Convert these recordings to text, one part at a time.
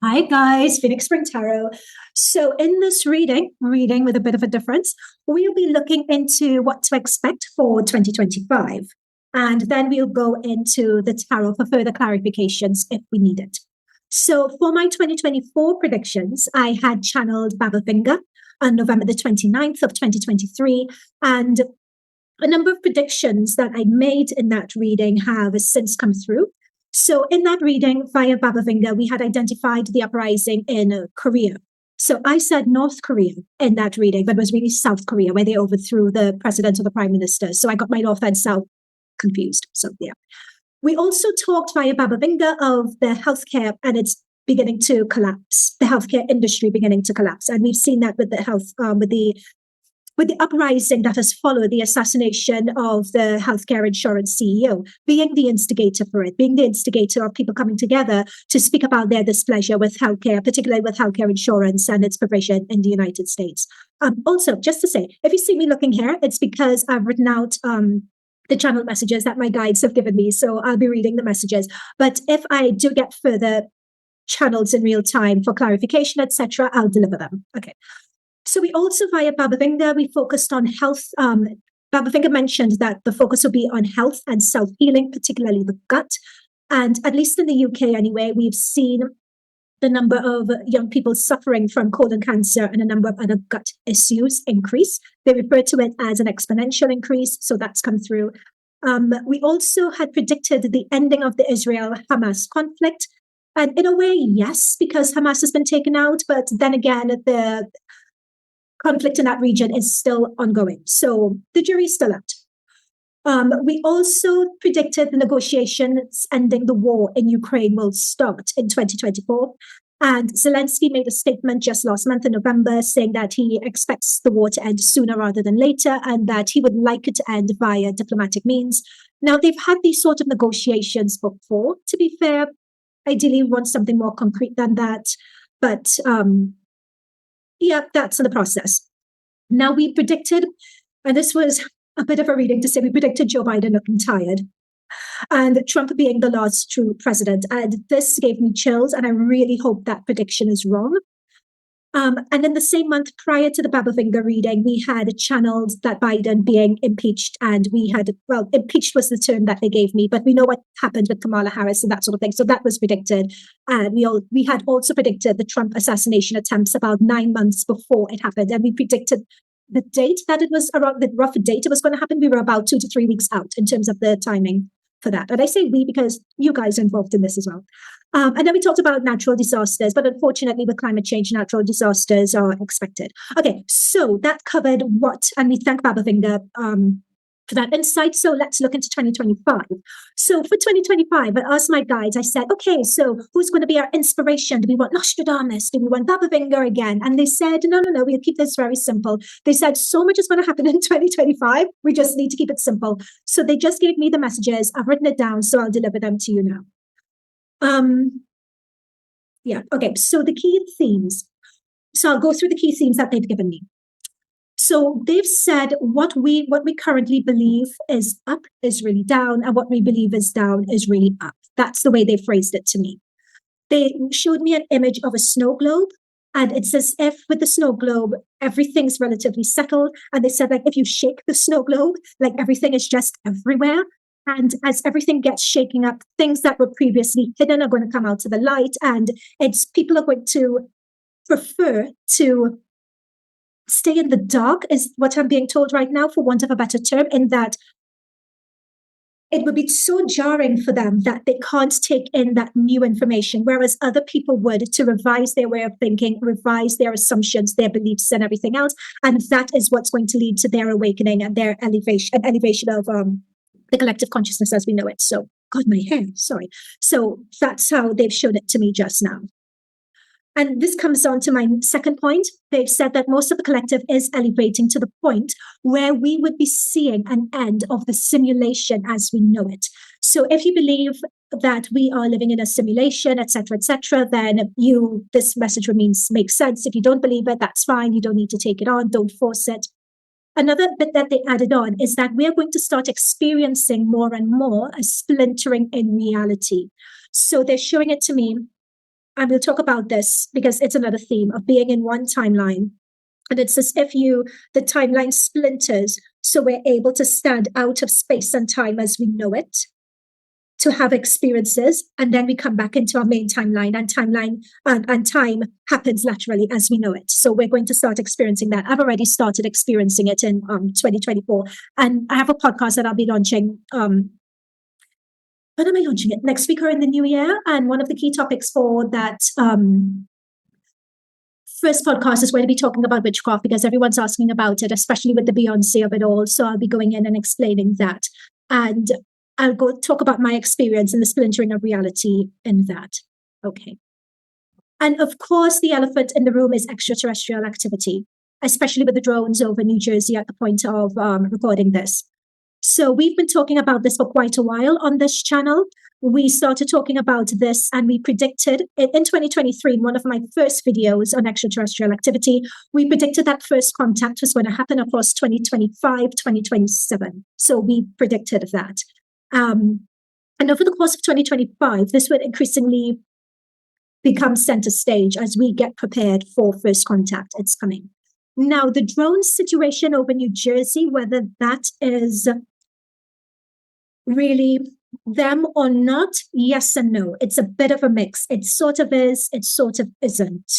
Hi guys, Phoenix Spring Tarot. So in this reading with a bit of a difference, we'll be looking into what to expect for 2025. And then we'll go into the tarot for further clarifications if we need it. So for my 2024 predictions, I had channeled Baba Finger on November the 29th of 2023. And a number of predictions that I made in that reading have since come through. So in that reading via Baba Vinga, we had identified the uprising in Korea. So I said North Korea in that reading, but it was really South Korea where they overthrew the president or the prime minister. So I got my North and South confused. So yeah. We also talked via Baba Vinga of the healthcare and its beginning to collapse, the healthcare industry beginning to collapse. And we've seen that with the health, with the uprising that has followed the assassination of the healthcare insurance CEO, being the instigator for it, being the instigator of people coming together to speak about their displeasure with healthcare, particularly with healthcare insurance and its provision in the United States. Also, just to say, if you see me looking here, it's because I've written out the channel messages that my guides have given me. So I'll be reading the messages. But if I do get further channels in real time for clarification, etc., I'll deliver them. Okay. So we also, via Baba Vinga, we focused on health. Baba Vinga mentioned that the focus will be on health and self-healing, particularly the gut. And at least in the UK anyway, we've seen the number of young people suffering from colon cancer and a number of other gut issues increase. They refer to it as an exponential increase, so that's come through. We also had predicted the ending of the Israel-Hamas conflict. And in a way, yes, because Hamas has been taken out, but then again, the conflict in that region is still ongoing. So the jury's still out. We also predicted the negotiations ending the war in Ukraine will start in 2024. And Zelensky made a statement just last month in November saying that he expects the war to end sooner rather than later and that he would like it to end via diplomatic means. Now, they've had these sort of negotiations before, to be fair. Ideally, we want something more concrete than that. But yeah, that's in the process. Now we predicted, and this was a bit of a reading to say, we predicted Joe Biden looking tired and Trump being the last true president. And this gave me chills, and I really hope that prediction is wrong. And in the same month prior to the Baba Finger reading, we had channeled that Biden being impeached, and we had, well, impeached was the term that they gave me, but we know what happened with Kamala Harris and that sort of thing. So that was predicted. And we had also predicted the Trump assassination attempts about 9 months before it happened. And we predicted the date that it was around, the rough date it was going to happen. We were about 2 to 3 weeks out in terms of the timing for that. And I say we because you guys are involved in this as well. And then we talked about natural disasters, but unfortunately with climate change, natural disasters are expected. Okay, so that covered what, and we thank Baba Vinga for that insight. So let's look into 2025. So for 2025, I asked my guides, I said, okay, so who's going to be our inspiration? Do we want Nostradamus? Do we want Baba Vinga again? And they said, no, we'll keep this very simple. They said, so much is going to happen in 2025. We just need to keep it simple. So they just gave me the messages. I've written it down, so I'll deliver them to you now. Yeah, okay, so the key themes. So I'll go through the key themes that they've given me. So they've said what we currently believe is up is really down, and what we believe is down is really up. That's the way they phrased it to me. They showed me an image of a snow globe, and it's as if with the snow globe, everything's relatively settled. And they said, like, if you shake the snow globe, like everything is just everywhere. And as everything gets shaking up, things that were previously hidden are going to come out to the light. And it's people are going to prefer to stay in the dark, is what I'm being told right now, for want of a better term, in that it would be so jarring for them that they can't take in that new information, whereas other people would, to revise their way of thinking, revise their assumptions, their beliefs, and everything else. And that is what's going to lead to their awakening and their elevation of the collective consciousness as we know it. So, God, my hair, sorry. So that's how they've shown it to me just now. And this comes on to my second point. They've said that most of the collective is elevating to the point where we would be seeing an end of the simulation as we know it. So if you believe that we are living in a simulation, etc., then this message makes sense. If you don't believe it, that's fine. You don't need to take it on. Don't force it. Another bit that they added on is that we are going to start experiencing more and more a splintering in reality. So they're showing it to me and we'll talk about this because it's another theme of being in one timeline. And it's as if the timeline splinters, so we're able to stand out of space and time as we know it, to have experiences, and then we come back into our main timeline, and time happens laterally as we know it. So we're going to start experiencing that. I've already started experiencing it in 2024, and I have a podcast that I'll be launching. When am I launching it? Next week or in the new year? And one of the key topics for that first podcast is going to be talking about witchcraft, because everyone's asking about it, especially with the Beyonce of it all. So I'll be going in and explaining that. And I'll go talk about my experience in the splintering of reality in that. Okay. And of course, the elephant in the room is extraterrestrial activity, especially with the drones over New Jersey at the point of recording this. So we've been talking about this for quite a while on this channel. We started talking about this and we predicted in 2023, in one of my first videos on extraterrestrial activity, we predicted that first contact was going to happen across 2025, 2027. So we predicted that. And over the course of 2025, this would increasingly become center stage as we get prepared for first contact. It's coming. Now, the drone situation over New Jersey, whether that is really them or not, yes and no. It's a bit of a mix. It sort of is, it sort of isn't.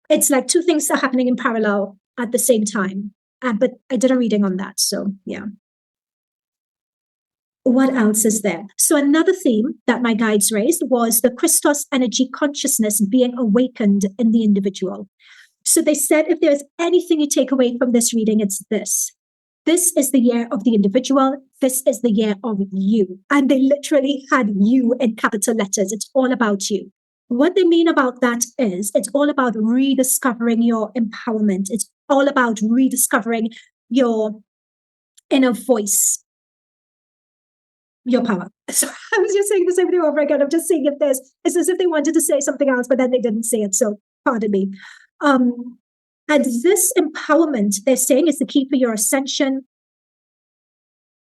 It's like two things are happening in parallel at the same time. But I did a reading on that, so yeah. What else is there? So another theme that my guides raised was the Christos energy consciousness being awakened in the individual. So they said, if there's anything you take away from this reading, it's this. This is the year of the individual. This is the year of you. And they literally had you in capital letters. It's all about you. What they mean about that is it's all about rediscovering your empowerment. It's all about rediscovering your inner voice, your power. So I was just saying the same thing over again. I'm just seeing if it's as if they wanted to say something else, but then they didn't say it. So pardon me. And this empowerment, they're saying, is the key for your ascension.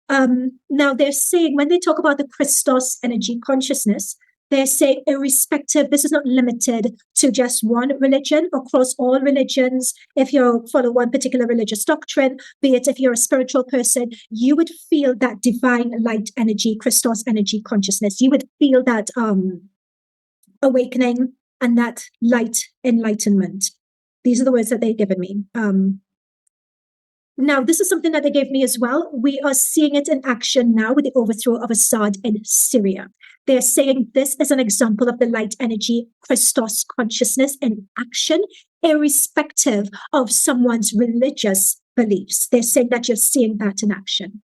Now, they're saying, when they talk about the Christos energy consciousness, they're saying irrespective, this is not limited to just one religion, across all religions. If you follow one particular religious doctrine, be it if you're a spiritual person, you would feel that divine light energy, Christos energy consciousness. You would feel that awakening and that light enlightenment. These are the words that they've given me. Now, this is something that they gave me as well. We are seeing it in action now with the overthrow of Assad in Syria. They're saying this is an example of the light energy, Christos consciousness in action, irrespective of someone's religious beliefs. They're saying that you're seeing that in action.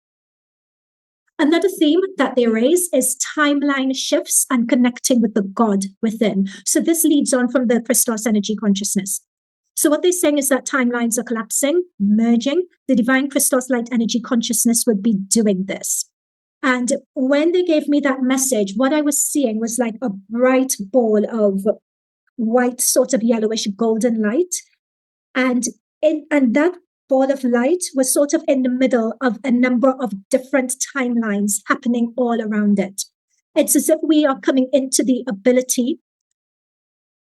Another theme that they raise is timeline shifts and connecting with the God within. So this leads on from the Christos energy consciousness. So what they're saying is that timelines are collapsing, merging. The divine Christos light energy consciousness would be doing this. And when they gave me that message, what I was seeing was like a bright ball of white, sort of yellowish golden light. And that ball of light was sort of in the middle of a number of different timelines happening all around it. It's as if we are coming into the ability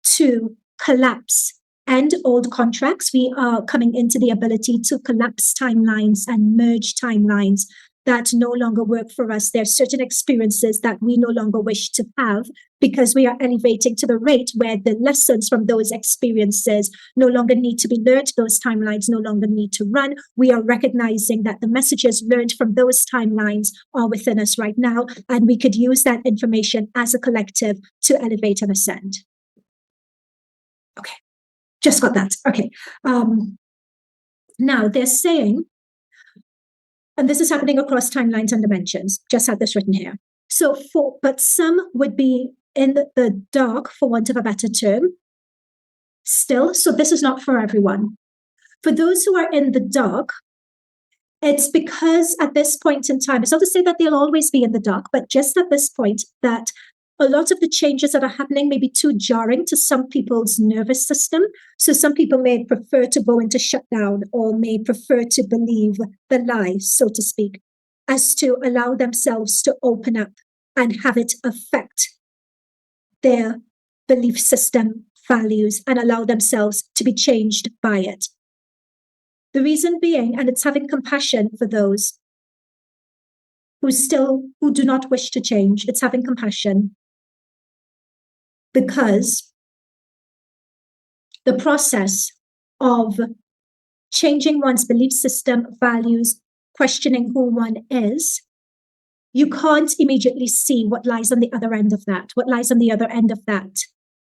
to collapse and old contracts. We are coming into the ability to collapse timelines and merge timelines that no longer work for us. There are certain experiences that we no longer wish to have because we are elevating to the rate where the lessons from those experiences no longer need to be learned. Those timelines no longer need to run. We are recognizing that the messages learned from those timelines are within us right now, and we could use that information as a collective to elevate and ascend. Okay. Just got that. Okay. Now they're saying, and this is happening across timelines and dimensions, just had this written here. So but some would be in the dark, for want of a better term, still. So this is not for everyone. For those who are in the dark, it's because at this point in time, it's not to say that they'll always be in the dark, but just at this point that a lot of the changes that are happening may be too jarring to some people's nervous system. So some people may prefer to go into shutdown or may prefer to believe the lie, so to speak, as to allow themselves to open up and have it affect their belief system, values, and allow themselves to be changed by it. The reason being, and it's having compassion for those who do not wish to change. It's having compassion because the process of changing one's belief system, values, questioning who one is, you can't immediately see what lies on the other end of that. What lies on the other end of that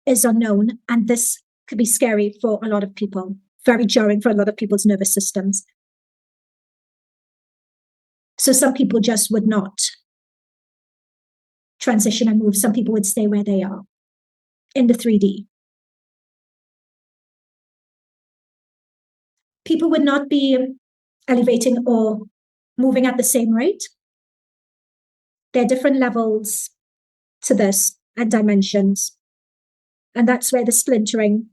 is unknown, and this could be scary for a lot of people, very jarring for a lot of people's nervous systems. So some people just would not transition and move. Some people would stay where they are in the 3D. People would not be elevating or moving at the same rate. There are different levels to this and dimensions. And that's where the splintering,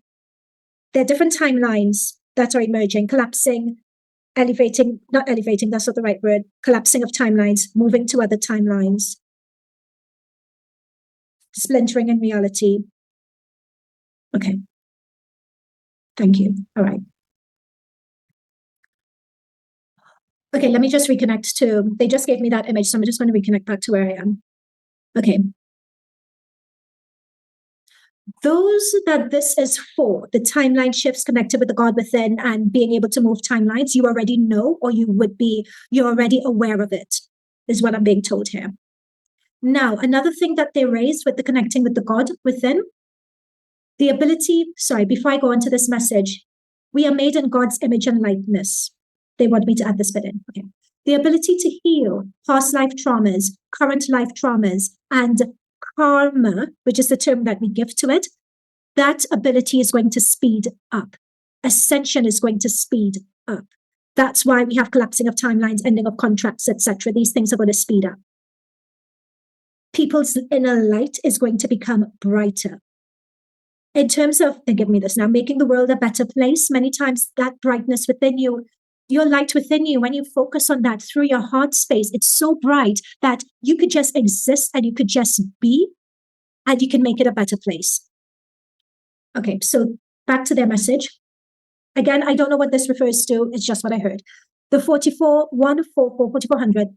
there are different timelines that are emerging, collapsing, elevating, not elevating, that's not the right word, collapsing of timelines, moving to other timelines, splintering in reality. Okay. Thank you. All right. Okay, let me just reconnect to, they just gave me that image, so I'm just going to reconnect back to where I am. Okay. Those that this is for, the timeline shifts connected with the God within and being able to move timelines, you already know, or you're already aware of it, is what I'm being told here. Now, another thing that they raised with the connecting with the God within, the ability, before I go on to this message, we are made in God's image and likeness. They want me to add this bit in. Okay. The ability to heal past life traumas, current life traumas, and karma, which is the term that we give to it, that ability is going to speed up. Ascension is going to speed up. That's why we have collapsing of timelines, ending of contracts, etc. These things are going to speed up. People's inner light is going to become brighter. In terms of, they give me this now, making the world a better place, many times that brightness within you, your light within you, when you focus on that through your heart space, it's so bright that you could just exist and you could just be, and you can make it a better place. Okay, so back to their message. Again, I don't know what this refers to. It's just what I heard. The 4400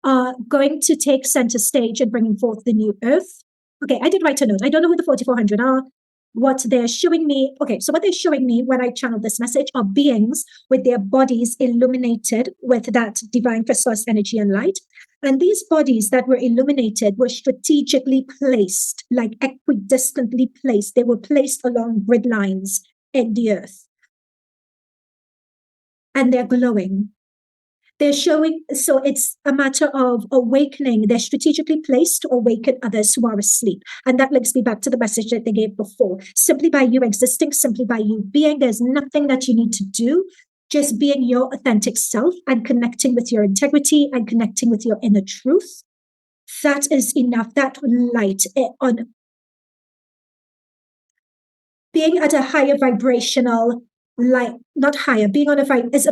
are going to take center stage in bringing forth the new earth. Okay, I did write a note. I don't know who the 4400 are. What they're showing me, okay, so what they're showing me when I channel this message are beings with their bodies illuminated with that divine Christos energy and light. And these bodies that were illuminated were strategically placed, like equidistantly placed. They were placed along grid lines in the earth. And they're glowing. They're showing, so it's a matter of awakening. They're strategically placed to awaken others who are asleep. And that links me back to the message that they gave before. Simply by you existing, simply by you being, there's nothing that you need to do. Just being your authentic self and connecting with your integrity and connecting with your inner truth. That is enough. That light on being at a higher vibrational, like not higher, being on a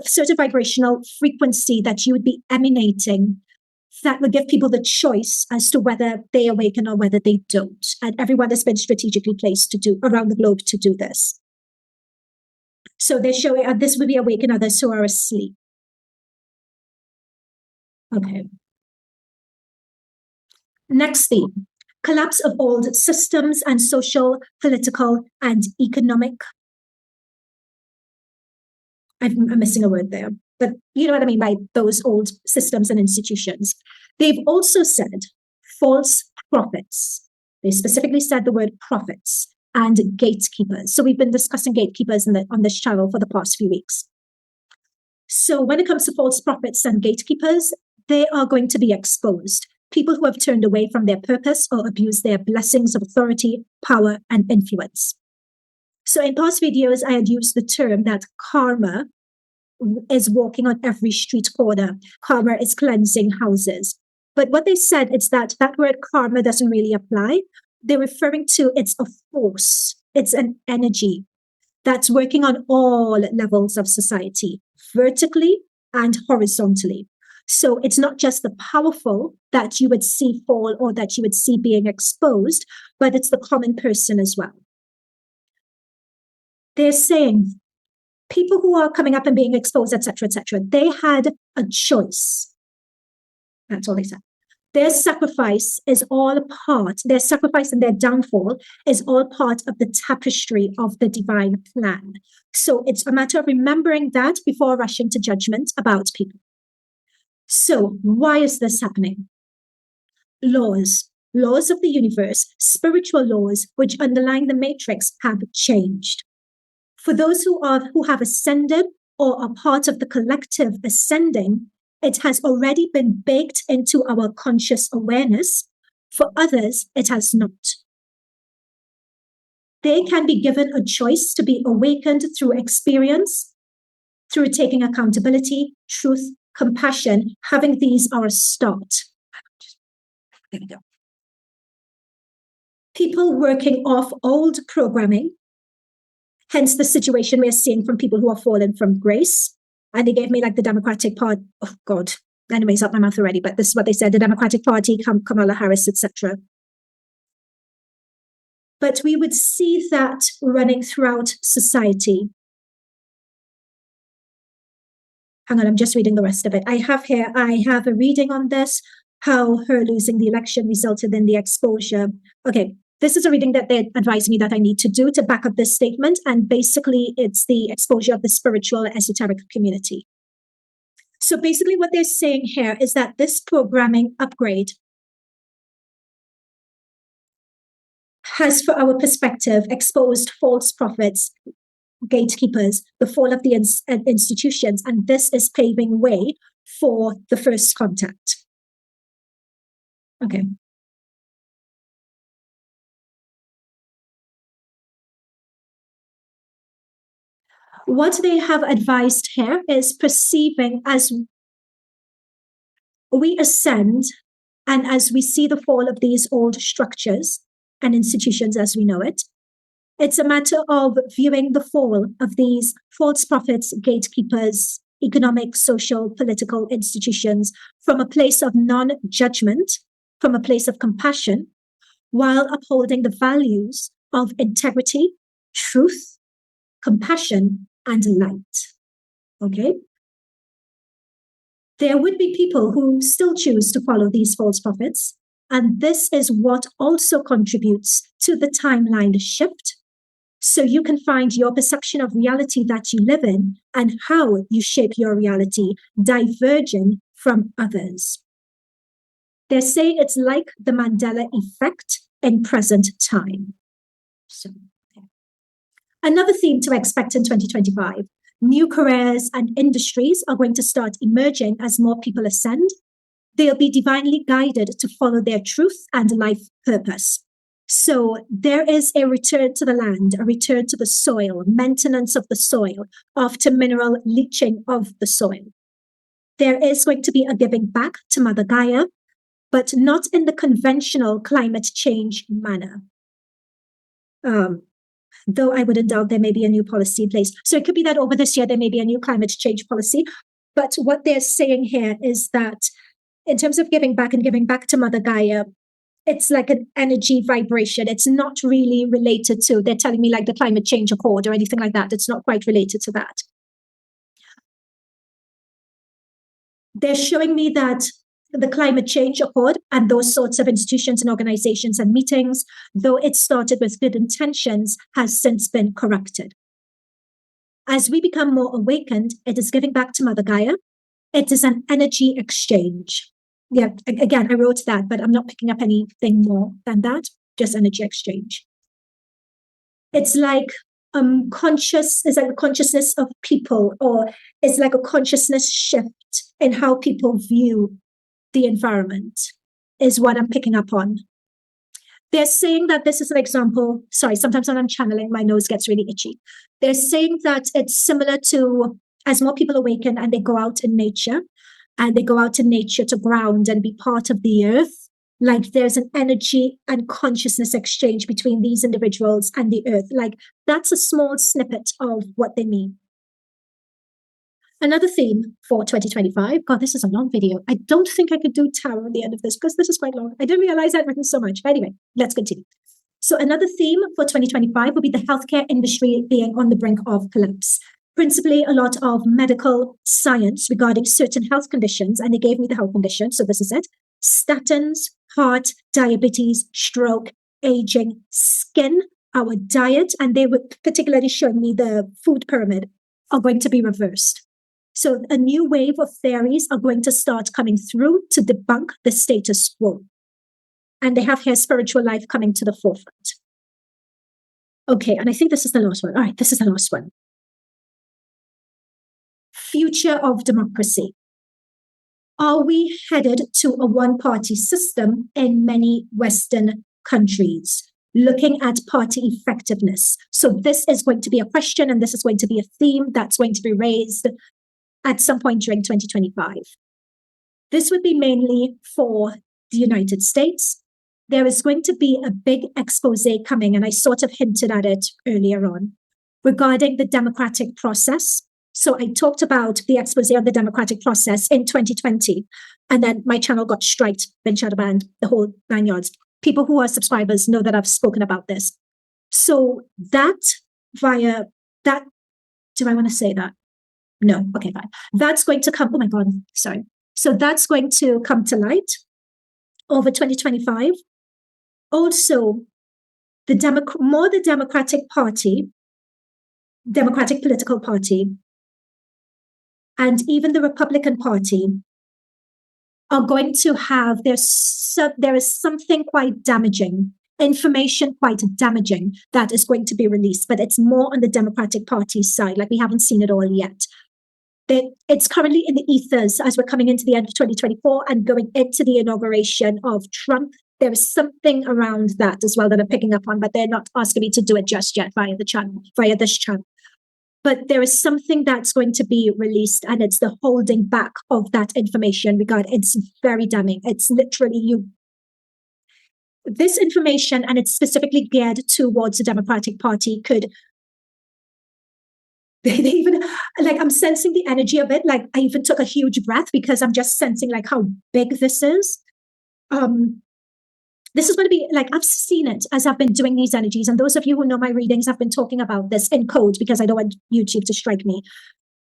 certain vibrational frequency that you would be emanating, that would give people the choice as to whether they awaken or whether they don't. And everyone has been strategically placed to do around the globe to do this. So they're showing this would be awaken others who are asleep. Okay. Next theme. Collapse of old systems and social, political, and economic. I'm missing a word there, but you know what I mean by those old systems and institutions. They've also said false prophets. They specifically said the word prophets and gatekeepers. So we've been discussing gatekeepers on this channel for the past few weeks. So when it comes to false prophets and gatekeepers, they are going to be exposed. People who have turned away from their purpose or abused their blessings of authority, power, and influence. So in past videos, I had used the term that karma is walking on every street corner. Karma is cleansing houses. But what they said is that word karma doesn't really apply. They're referring to it's a force. It's an energy that's working on all levels of society, vertically and horizontally. So it's not just the powerful that you would see fall or that you would see being exposed, but it's the common person as well. They're saying people who are coming up and being exposed, etc., they had a choice. That's all they said. Their sacrifice is all part, their sacrifice and their downfall is all part of the tapestry of the divine plan. So it's a matter of remembering that before rushing to judgment about people. So why is this happening? Laws of the universe, spiritual laws which underlie the matrix have changed. For those who have ascended or are part of the collective ascending, it has already been baked into our conscious awareness. For others, it has not. They can be given a choice to be awakened through experience, through taking accountability, truth, compassion. Having these are a start. There we go. People working off old programming, hence the situation we're seeing from people who are fallen from grace. And they gave me like the Democratic Party. Oh God, anyways, up my mouth already. But this is what they said: the Democratic Party, Kamala Harris, etc. But we would see that running throughout society. Hang on, I'm just reading the rest of it. I have a reading on this, how her losing the election resulted in the exposure. Okay, this is a reading that they advised me that I need to do to back up this statement. And basically, it's the exposure of the spiritual esoteric community. So basically what they're saying here is that this programming upgrade has, for our perspective, exposed false prophets, gatekeepers, the fall of the institutions, and this is paving way for the first contact. Okay. What they have advised here is perceiving as we ascend and as we see the fall of these old structures and institutions as we know it, it's a matter of viewing the fall of these false prophets, gatekeepers, economic, social, political institutions from a place of non-judgment, from a place of compassion, while upholding the values of integrity, truth, compassion, and light. Okay? There would be people who still choose to follow these false prophets, and this is what also contributes to the timeline shift. So you can find your perception of reality that you live in and how you shape your reality diverging from others. They're saying it's like the Mandela effect in present time. So, okay. Another theme to expect in 2025. New careers and industries are going to start emerging as more people ascend. They'll be divinely guided to follow their truth and life purpose. So there is a return to the land, a return to the soil, maintenance of the soil, after mineral leaching of the soil. There is going to be a giving back to Mother Gaia, but not in the conventional climate change manner. Though I wouldn't doubt there may be a new policy in place. So it could be that over this year, there may be a new climate change policy. But what they're saying here is that in terms of giving back and giving back to Mother Gaia, it's like an energy vibration. It's not really related to, they're telling me like the climate change accord or anything like that. It's not quite related to that. They're showing me that the climate change accord and those sorts of institutions and organizations and meetings, though it started with good intentions, has since been corrupted. As we become more awakened, it is giving back to Mother Gaia. It is an energy exchange. Yeah, again, I wrote that, but I'm not picking up anything more than that, just energy exchange. It's like it's like a consciousness of people, or it's like a consciousness shift in how people view the environment, is what I'm picking up on. They're saying that this is an example. Sorry, sometimes when I'm channeling, my nose gets really itchy. They're saying that it's similar to as more people awaken and they go out in nature, and they go out in nature to ground and be part of the earth, like there's an energy and consciousness exchange between these individuals and the earth. Like that's a small snippet of what they mean. Another theme for 2025. God, this is a long video. I don't think I could do tarot at the end of this because this is quite long. I didn't realize I'd written so much. Anyway, let's continue. So another theme for 2025 will be the healthcare industry being on the brink of collapse. Principally, a lot of medical science regarding certain health conditions, and they gave me the health condition, so this is it. Statins, heart, diabetes, stroke, aging, skin, our diet, and they were particularly showing me the food pyramid are going to be reversed. So a new wave of theories are going to start coming through to debunk the status quo. And they have here spiritual life coming to the forefront. Okay, and I think this is the last one. All right, this is the last one. Future of democracy. Are we headed to a one-party system in many Western countries? Looking at party effectiveness. So this is going to be a question, and this is going to be a theme that's going to be raised at some point during 2025. This would be mainly for the United States. There is going to be a big expose coming, and I sort of hinted at it earlier on, regarding the democratic process. So I talked about the expose of the democratic process in 2020, and then my channel got striked, been shadow banned, the whole 9 yards. People who are subscribers know that I've spoken about this. So that via that, do I want to say that? No, okay, fine. That's going to come, oh my God, sorry. So that's going to come to light over 2025. Also, the Democratic Party, Democratic political party, and even the Republican Party are going to have, there is something quite damaging, information quite damaging that is going to be released, but it's more on the Democratic Party's side, like we haven't seen it all yet. It's currently in the ethers as we're coming into the end of 2024 and going into the inauguration of Trump. There is something around that as well that I'm picking up on, but they're not asking me to do it just yet via the channel, via this channel. But there is something that's going to be released, and it's the holding back of that information regarding, it's very damning. It's literally this information, and it's specifically geared towards the Democratic Party, could, they even, like, I'm sensing the energy of it. Like, I even took a huge breath because I'm just sensing like how big this is. This is going to be, like, I've seen it as I've been doing these energies. And those of you who know my readings, I've been talking about this in code because I don't want YouTube to strike me.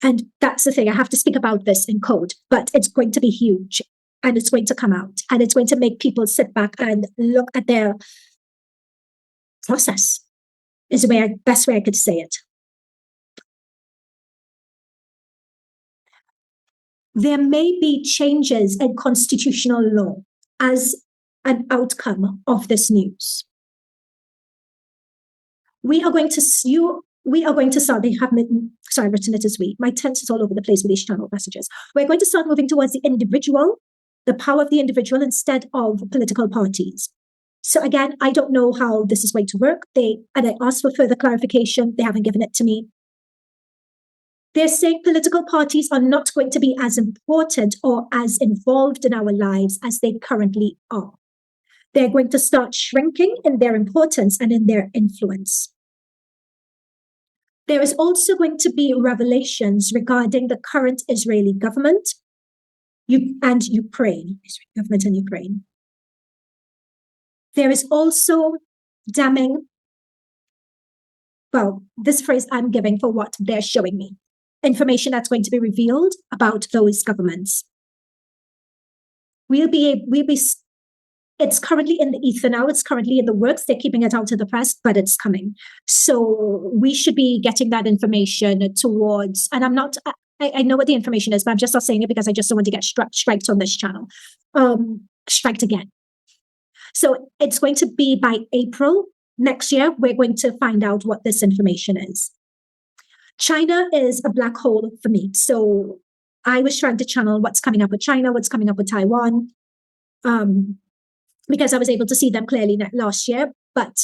And that's the thing, I have to speak about this in code, but it's going to be huge and it's going to come out and it's going to make people sit back and look at their process, is the best way I could say it. There may be changes in constitutional law as an outcome of this news. We are going to start, they have, sorry, I've written it as we. My tense is all over the place with these channel messages. We're going to start moving towards the individual, the power of the individual instead of political parties. So again, I don't know how this is going to work. And I asked for further clarification. They haven't given it to me. They're saying political parties are not going to be as important or as involved in our lives as they currently are. They're going to start shrinking in their importance and in their influence. There is also going to be revelations regarding the current Israeli government and Ukraine, Israeli government and Ukraine. There is also damning, well, this phrase I'm giving for what they're showing me, information that's going to be revealed about those governments. It's currently in the ether now. It's currently in the works. They're keeping it out of the press, but it's coming. So we should be getting that information towards, and I know what the information is, but I'm just not saying it because I just don't want to get striked on this channel. Striked again. So it's going to be by April next year, we're going to find out what this information is. China is a black hole for me. So I was trying to channel what's coming up with China, what's coming up with Taiwan, because I was able to see them clearly last year, but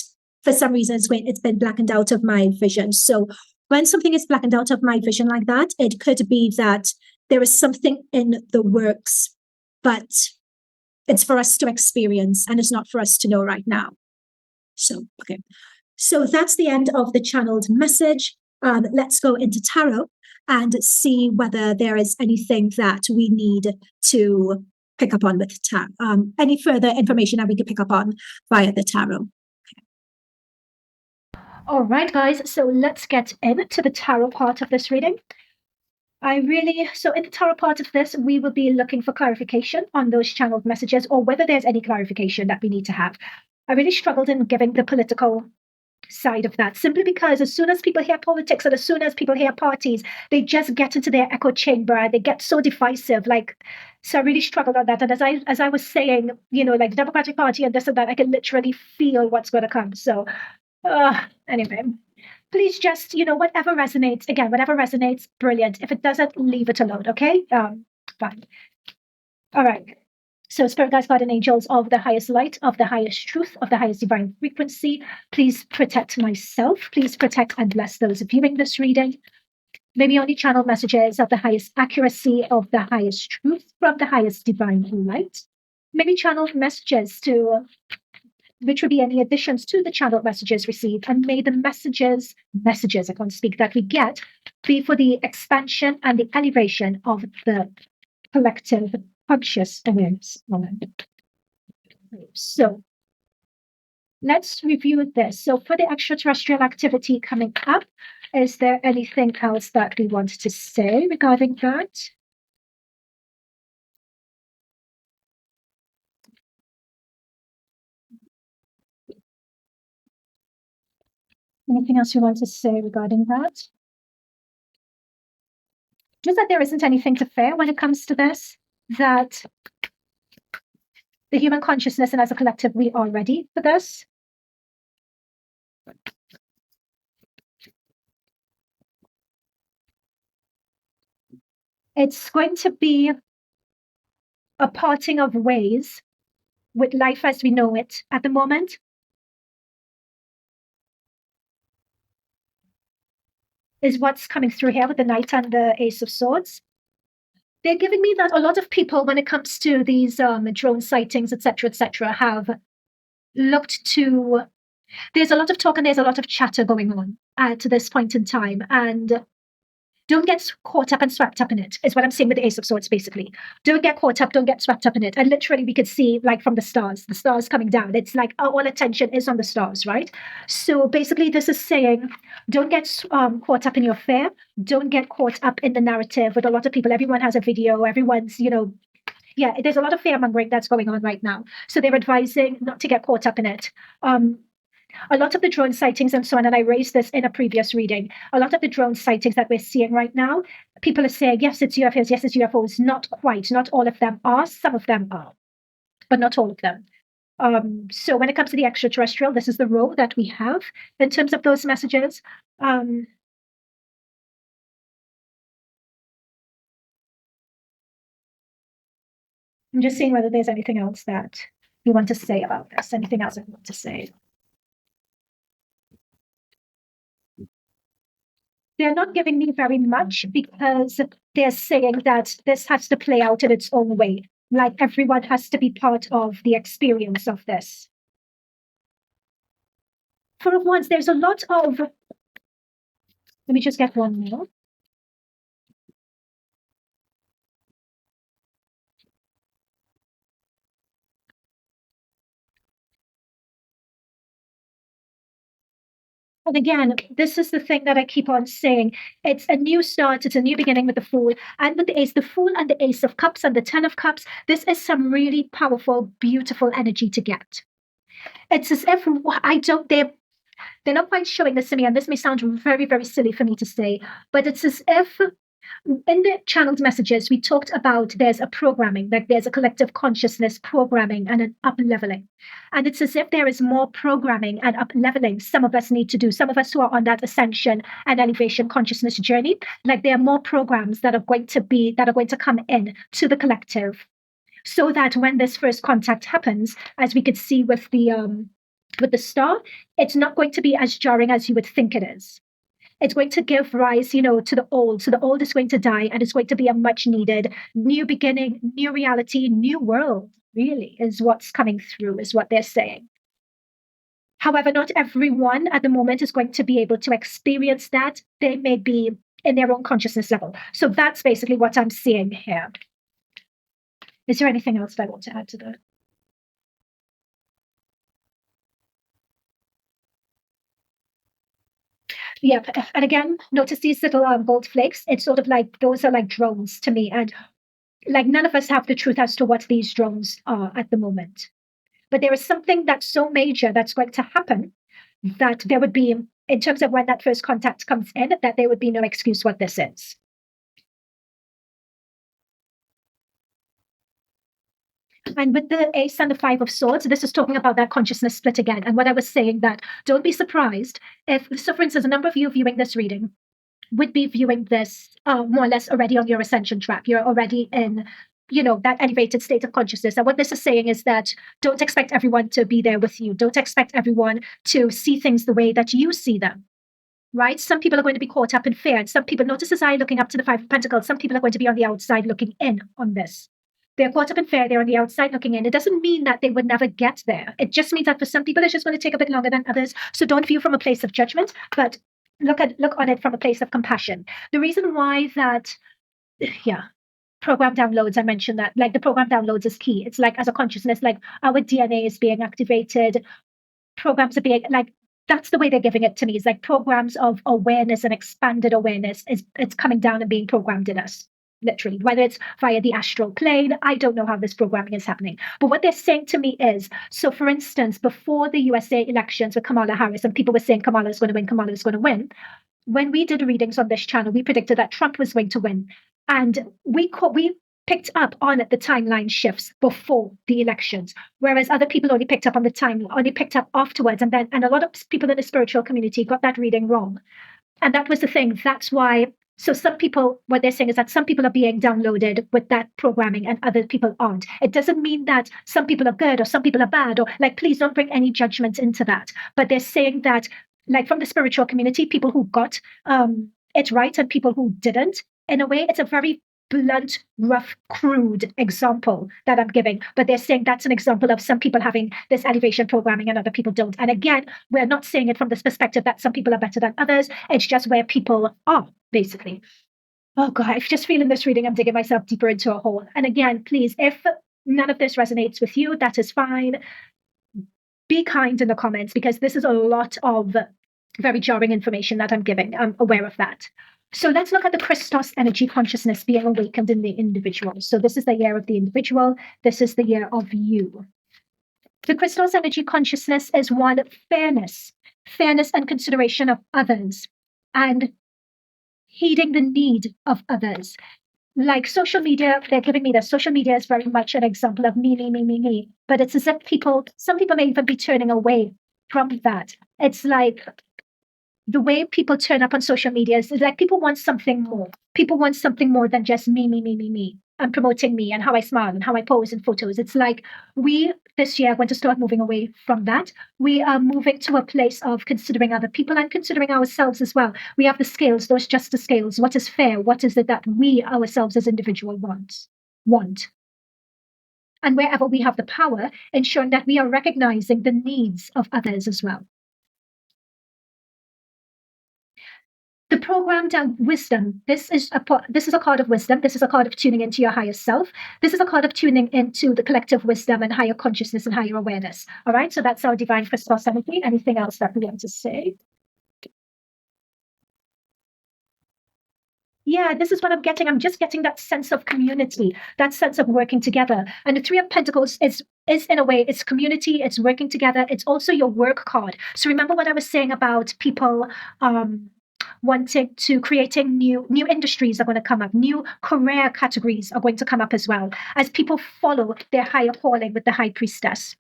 for some reason it's been blackened out of my vision. So when something is blackened out of my vision like that, it could be that there is something in the works, but it's for us to experience and it's not for us to know right now. So, okay. So that's the end of the channeled message. let's go into tarot and see whether there is anything that we need to pick up on with tarot. Any further information that we could pick up on via the tarot. All right, guys, so let's get into the tarot part of this reading. So in the tarot part of this, we will be looking for clarification on those channeled messages or whether there's any clarification that we need to have. I really struggled in giving the political side of that, simply because as soon as people hear politics and as soon as people hear parties, they just get into their echo chamber and they get so divisive. So I really struggled on that. And as I was saying, like the Democratic Party and this and that, I can literally feel what's going to come. So anyway, please just, whatever resonates, brilliant. If it doesn't, leave it alone, okay? Fine. All right. So spirit guides, guardian angels of the highest light, of the highest truth, of the highest divine frequency, please protect myself. Please protect and bless those viewing this reading. Maybe only channel messages of the highest accuracy, of the highest truth, from the highest divine light. Maybe channel messages which would be any additions to the channeled messages received, and may the messages, I can't speak, that we get be for the expansion and the elevation of the collective conscious awareness. So let's review this. So for the extraterrestrial activity coming up, is there anything else that we want to say regarding that? Anything else you want to say regarding that? Just that there isn't anything to fear when it comes to this, that the human consciousness and as a collective, we are ready for this. It's going to be a parting of ways with life as we know it at the moment. Is what's coming through here with the Knight and the Ace of Swords. They're giving me that a lot of people, when it comes to these drone sightings, etc., have looked to. There's a lot of talk and there's a lot of chatter going on at this point in time, and don't get caught up and swept up in it, is what I'm saying with the Ace of Swords, basically. Don't get caught up, don't get swept up in it. And literally, we could see, like, from the stars coming down. It's like all attention is on the stars, right? So basically, this is saying, don't get caught up in your fear. Don't get caught up in the narrative with a lot of people. Everyone has a video. Everyone's, there's a lot of fear-mongering that's going on right now. So they're advising not to get caught up in it. A lot of the drone sightings and so on, and I raised this in a previous reading, a lot of the drone sightings that we're seeing right now, people are saying, yes, it's UFOs, yes, it's UFOs. Not quite. Not all of them are. Some of them are, but not all of them. So when it comes to the extraterrestrial, this is the role that we have in terms of those messages. I'm just seeing whether there's anything else that you want to say about this. Anything else I want to say? They're not giving me very much because they're saying that this has to play out in its own way. Like everyone has to be part of the experience of this. For once, there's a lot of. Let me just get one more. And again, this is the thing that I keep on saying. It's a new start. It's a new beginning with the Fool. And with the Ace, the Fool and the Ace of Cups and the Ten of Cups, this is some really powerful, beautiful energy to get. It's as if they're not quite showing this to me, and this may sound very, very silly for me to say, but it's as if in the channeled messages, we talked about there's a programming, like there's a collective consciousness programming and an up-leveling. And it's as if there is more programming and up-leveling some of us need to do. Some of us who are on that ascension and elevation consciousness journey, like there are more programs that are going to come in to the collective, so that when this first contact happens, as we could see with the star, it's not going to be as jarring as you would think it is. It's going to give rise, to the old. So the old is going to die, and it's going to be a much needed new beginning, new reality, new world, really, is what's coming through, is what they're saying. However, not everyone at the moment is going to be able to experience that. They may be in their own consciousness level. So that's basically what I'm seeing here. Is there anything else that I want to add to that? Yeah, and again, notice these little gold flakes. It's sort of like, those are like drones to me. And like, none of us have the truth as to what these drones are at the moment. But there is something that's so major that's going to happen that there would be, in terms of when that first contact comes in, that there would be no excuse what this is. And with the Ace and the Five of Swords, this is talking about that consciousness split again. And what I was saying, that don't be surprised if, so for instance, a number of you viewing this reading would be viewing this more or less already on your ascension track. You're already in, that elevated state of consciousness. And what this is saying is that don't expect everyone to be there with you. Don't expect everyone to see things the way that you see them. Right? Some people are going to be caught up in fear. And some people, notice as I looking up to the Five of Pentacles, some people are going to be on the outside looking in on this. They're caught up in fear. They're on the outside looking in. It doesn't mean that they would never get there. It just means that for some people, it's just going to take a bit longer than others. So don't view from a place of judgment, but look on it from a place of compassion. The reason why that, program downloads, I mentioned that, like, the program downloads is key. It's like, as a consciousness, like, our DNA is being activated. Programs are being, like, that's the way they're giving it to me. It's like programs of awareness and expanded awareness it's coming down and being programmed in us. Literally, whether it's via the astral plane, I don't know how this programming is happening. But what they're saying to me is, so for instance, before the USA elections with Kamala Harris, and people were saying Kamala is going to win, Kamala is going to win. When we did readings on this channel, we predicted that Trump was going to win. And we picked up on the timeline shifts before the elections, whereas other people only picked up on the time, only picked up afterwards. And a lot of people in the spiritual community got that reading wrong. And that was the thing. That's why. So some people, what they're saying is that some people are being downloaded with that programming and other people aren't. It doesn't mean that some people are good or some people are bad, or, like, please don't bring any judgment into that. But they're saying that, like, from the spiritual community, people who got it right and people who didn't, in a way, it's a very blunt, rough, crude example that I'm giving, but they're saying that's an example of some people having this elevation programming and other people don't. And again, we're not saying it from this perspective that some people are better than others. It's just where people are, basically. Oh God, I just feel in this reading, I'm digging myself deeper into a hole. And again, please, if none of this resonates with you, that is fine. Be kind in the comments, because this is a lot of very jarring information that I'm giving. I'm aware of that. So let's look at the Christos energy consciousness being awakened in the individual. So this is the year of the individual. This is the year of you. The Christos energy consciousness is one of fairness and consideration of others, and heeding the need of others. Like social media, they're giving me this. Social media is very much an example of me. But it's as if some people may even be turning away from that. It's like, the way people turn up on social media is like people want something more. People want something more than just me. I'm promoting me and how I smile and how I pose in photos. It's like we, this year, are going to start moving away from that. We are moving to a place of considering other people and considering ourselves as well. We have the scales, those justice scales. What is fair? What is it that we ourselves as individuals want? And wherever we have the power, ensuring that we are recognizing the needs of others as well. The programmed wisdom. This is a card of wisdom. This is a card of tuning into your higher self. This is a card of tuning into the collective wisdom and higher consciousness and higher awareness. All right. So that's our divine Christos energy. Anything else that we want to say? Yeah, this is what I'm getting. I'm just getting that sense of community, that sense of working together. And the Three of Pentacles is in a way, it's community, it's working together. It's also your work card. So remember what I was saying about people wanting to creating new industries are going to come up, new career categories are going to come up as well, as people follow their higher calling with the High Priestess.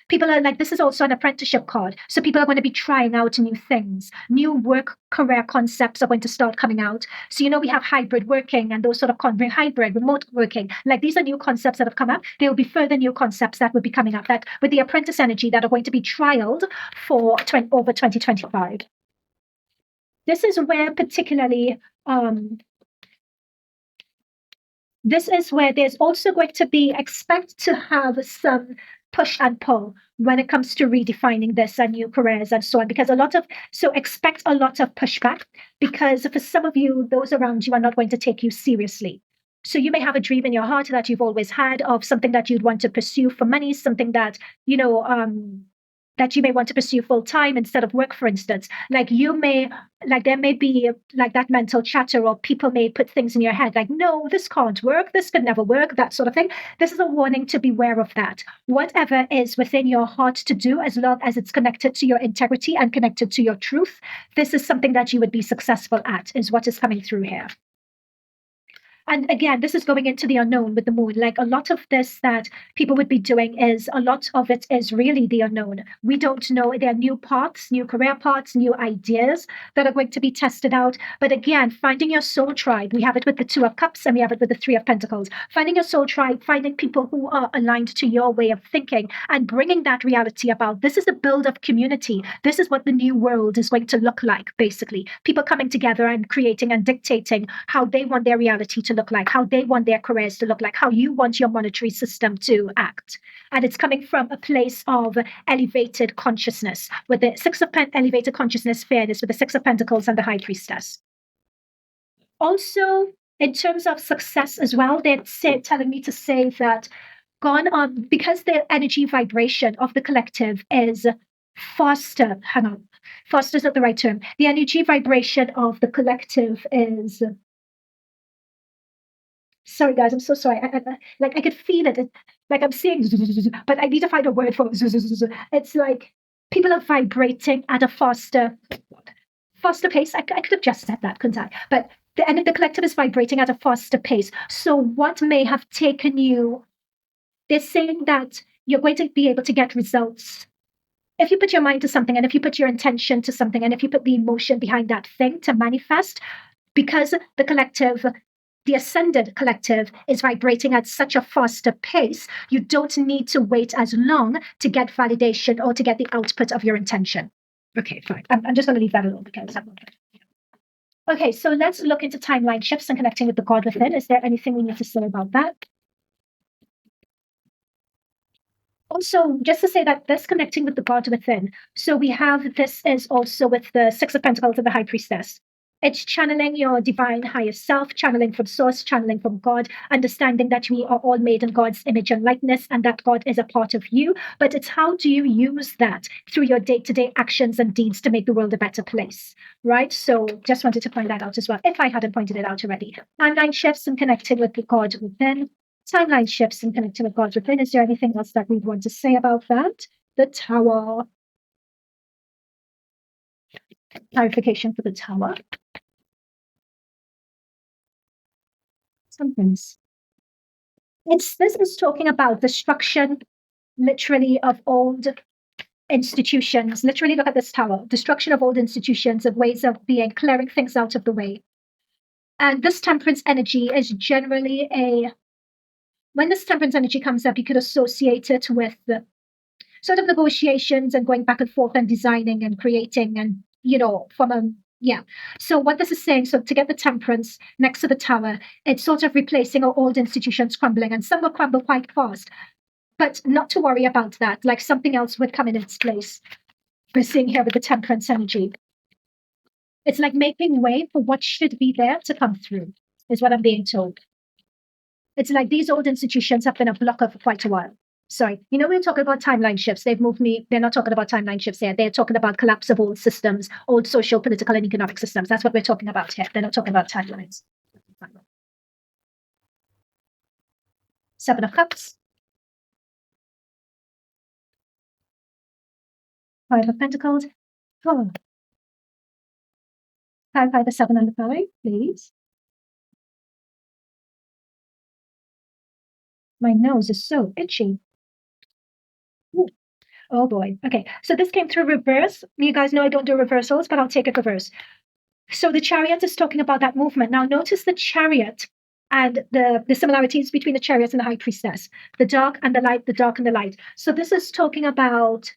People are like, this is also an apprenticeship card. So people are going to be trying out new things. New work career concepts are going to start coming out. So, we have hybrid working and those sort of hybrid remote working. Like, these are new concepts that have come up. There will be further new concepts that will be coming up that with the apprentice energy that are going to be trialed for over 2025. This is where particularly, this is where there's also going to be, expect to have some push and pull when it comes to redefining this and new careers and so on, because expect a lot of pushback, because for some of you, those around you are not going to take you seriously. So you may have a dream in your heart that you've always had of something that you'd want to pursue for money, something that, that you may want to pursue full time instead of work, for instance. There may be like that mental chatter, or people may put things in your head like, no, this can't work, this could never work, that sort of thing. This is a warning to beware of that. Whatever is within your heart to do, as long as it's connected to your integrity and connected to your truth, this is something that you would be successful at, is what is coming through here. And again, this is going into the unknown with the moon. Like a lot of this that people would be doing a lot of it is really the unknown. We don't know. There are new paths, new career paths, new ideas that are going to be tested out. But again, finding your soul tribe. We have it with the Two of Cups and we have it with the Three of Pentacles. Finding your soul tribe, finding people who are aligned to your way of thinking and bringing that reality about. This is a build of community. This is what the new world is going to look like, basically. People coming together and creating and dictating how they want their reality to look like, how they want their careers to look like, how you want your monetary system to act. And it's coming from a place of elevated consciousness, with the elevated consciousness, fairness, with the Six of Pentacles and the High Priestess. Also, in terms of success as well, they're telling me to say that because the energy vibration of the collective is faster. Hang on. Faster is not the right term. The energy vibration of the collective is... Sorry, guys, I'm so sorry. I could feel it. Like I'm saying, but I need to find a word for it. It's like people are vibrating at a faster pace. I could have just said that, couldn't I? But the collective is vibrating at a faster pace. So what may have taken you, they're saying that you're going to be able to get results if you put your mind to something, and if you put your intention to something, and if you put the emotion behind that thing to manifest, because the collective, the ascended collective, is vibrating at such a faster pace, you don't need to wait as long to get validation or to get the output of your intention. Okay, fine. I'm just going to leave that alone because I'm not... Okay, so let's look into timeline shifts and connecting with the God within. Is there anything we need to say about that? Also, just to say that this connecting with the God within, so we have this is also with the Six of Pentacles and the High Priestess. It's channeling your divine higher self, channeling from source, channeling from God, understanding that we are all made in God's image and likeness and that God is a part of you. But it's how do you use that through your day-to-day actions and deeds to make the world a better place, right? So just wanted to point that out as well, if I hadn't pointed it out already. Timeline shifts and connecting with the God within. Timeline shifts and connecting with God within. Is there anything else that we want to say about that? The Tower. Clarification for the Tower. Somethings. This is talking about destruction, literally, of old institutions. Literally, look at this Tower. Destruction of old institutions, of ways of being, clearing things out of the way. And this Temperance energy is generally when this Temperance energy comes up, you could associate it with the sort of negotiations and going back and forth and designing and creating and, So what this is saying, so to get the Temperance next to the Tower, it's sort of replacing our old institutions crumbling, and some will crumble quite fast. But not to worry about that, like something else would come in its place. We're seeing here with the Temperance energy. It's like making way for what should be there to come through, is what I'm being told. It's like these old institutions have been a blocker for quite a while. Sorry, we're talking about timeline shifts. They've moved me. They're not talking about timeline shifts here. They're talking about collapse of old systems, old social, political, and economic systems. That's what we're talking about here. They're not talking about timelines. Seven of Cups. Five of Pentacles. Oh. Clarify the 7 and the 5, please. My nose is so itchy. Ooh. Oh boy. Okay, so this came through reverse. You guys know I don't do reversals, but I'll take it reverse. So the Chariot is talking about that movement. Now notice the Chariot and the similarities between the Chariot and the High Priestess. The dark and the light, the dark and the light. So this is talking about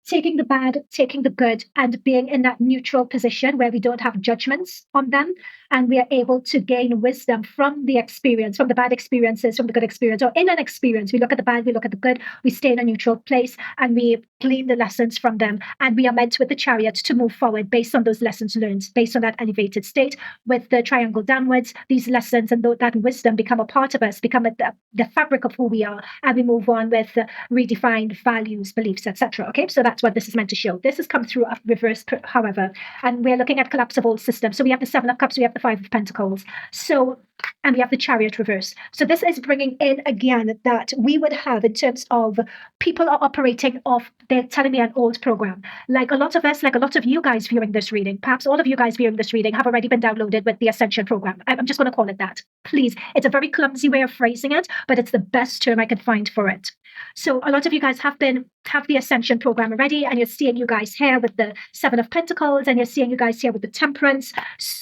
taking the bad, taking the good, and being in that neutral position where we don't have judgments on them. And we are able to gain wisdom from the experience, from the bad experiences, from the good experience, or in an experience. We look at the bad, we look at the good, we stay in a neutral place, and we glean the lessons from them. And we are meant with the chariot to move forward based on those lessons learned, based on that elevated state. With the triangle downwards, these lessons and that wisdom become a part of us, become the fabric of who we are, and we move on with redefined values, beliefs, etc. Okay, so that's what this is meant to show. This has come through a reverse, however, and we're looking at collapse of old systems. So we have the Seven of Cups, we have the Five of Pentacles. So, and we have the Chariot reverse. So this is bringing in again that we would have in terms of people are operating off, they're telling me, an old program. Like a lot of us, like a lot of you guys viewing this reading, perhaps all of you guys viewing this reading have already been downloaded with the Ascension program. I'm just going to call it that. Please. It's a very clumsy way of phrasing it, but it's the best term I could find for it. So a lot of you guys have the Ascension program already, and you're seeing you guys here with the Seven of Pentacles, and you're seeing you guys here with the Temperance.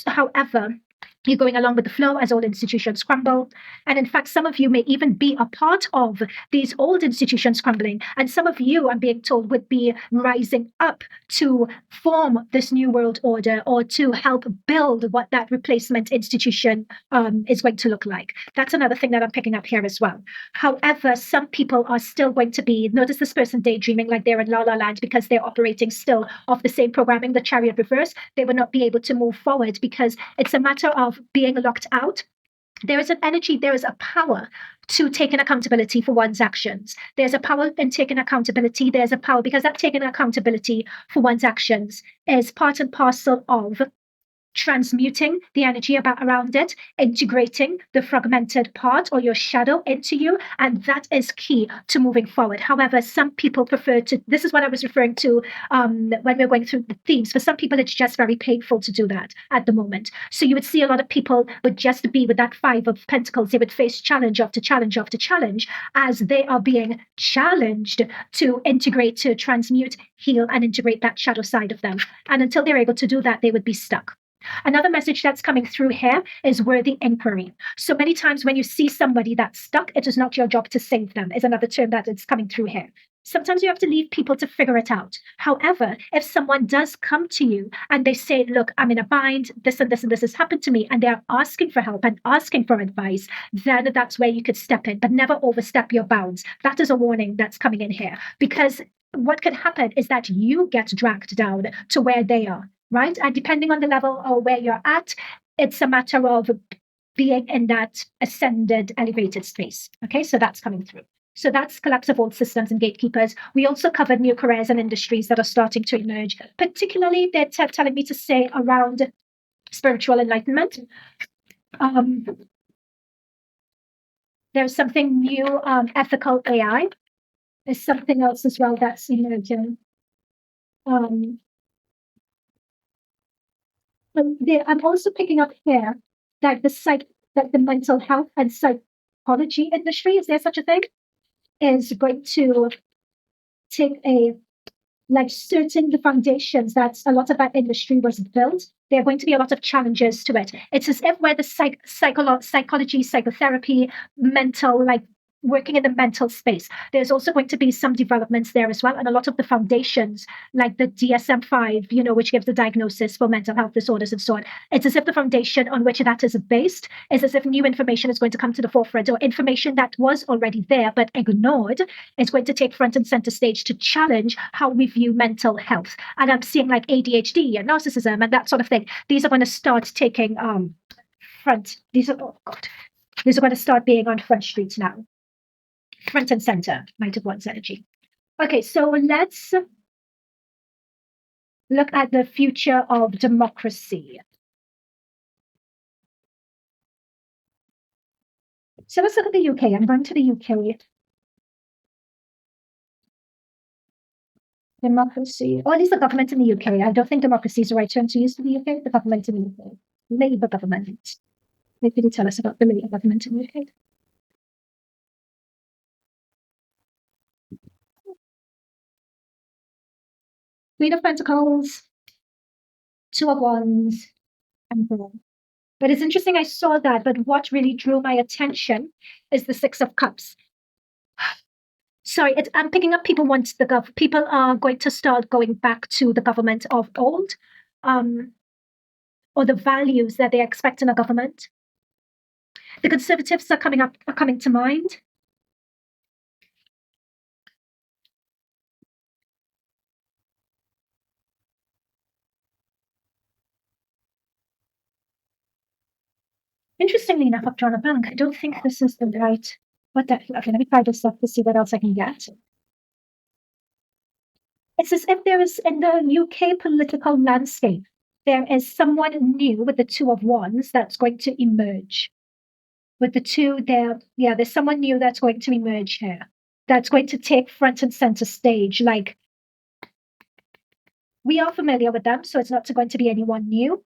However, you're going along with the flow as old institutions crumble. And in fact, some of you may even be a part of these old institutions crumbling. And some of you, I'm being told, would be rising up to form this new world order or to help build what that replacement institution is going to look like. That's another thing that I'm picking up here as well. However, some people are still going to be, notice this person daydreaming like they're in La La Land because they're operating still off the same programming, the Chariot reverse. They will not be able to move forward because it's a matter of being locked out. There is an energy, there is a power to taking accountability for one's actions. There's a power in taking accountability. There's a power because that taking accountability for one's actions is part and parcel of transmuting the energy around it, integrating the fragmented part or your shadow into you. And that is key to moving forward. However, some people prefer to, this is what I was referring to when we we're going through the themes. For some people, it's just very painful to do that at the moment. So you would see a lot of people would just be with that Five of Pentacles. They would face challenge after challenge after challenge as they are being challenged to integrate, to transmute, heal, and integrate that shadow side of them. And until they're able to do that, they would be stuck. Another message that's coming through here is worthy inquiry. So many times when you see somebody that's stuck, it is not your job to save them, is another term that is coming through here. Sometimes you have to leave people to figure it out. However, if someone does come to you and they say, look, I'm in a bind, this and this and this has happened to me, and they're asking for help and asking for advice, then that's where you could step in, but never overstep your bounds. That is a warning that's coming in here, because what could happen is that you get dragged down to where they are. Right? And depending on the level or where you're at, it's a matter of being in that ascended, elevated space. Okay, so that's coming through. So that's collapse of old systems and gatekeepers. We also covered new careers and industries that are starting to emerge. Particularly, they're telling me to say around spiritual enlightenment. There's something new, ethical AI. There's something else as well that's emerging. I'm also picking up here that the mental health and psychology industry, is there such a thing, is going to take certain the foundations that a lot of that industry was built. There are going to be a lot of challenges to it. It's as if where the psychology, psychotherapy, mental, working in the mental space. There's also going to be some developments there as well. And a lot of the foundations, like the DSM-5, which gives the diagnosis for mental health disorders and so on. It's as if the foundation on which that is based is as if new information is going to come to the forefront, or information that was already there but ignored is going to take front and center stage to challenge how we view mental health. And I'm seeing like ADHD and narcissism and that sort of thing. These are going to start taking front. These are going to start being on front streets now. Front and center, might of one's energy. Okay, so let's look at the future of democracy. So let's look at the UK. I'm going to the UK. Democracy, or at least the government in the UK. I don't think democracy is the right term to use for the UK. The government in the UK. Labour government. Maybe you tell us about the Labour government in the UK. Queen of Pentacles, Two of Wands, and Emperor. But it's interesting I saw that, but what really drew my attention is the Six of Cups. Sorry, I'm picking up people want the people are going to start going back to the government of old, or the values that they expect in a government. The Conservatives are coming to mind. Interestingly enough, I've drawn a blank. I don't think this is the right. Okay, let me try this up to see what else I can get. It's as if there is, in the UK political landscape, there is someone new with the Two of Wands that's going to emerge. With the two there, there's someone new that's going to emerge here. That's going to take front and center stage. Like, we are familiar with them, so it's not going to be anyone new.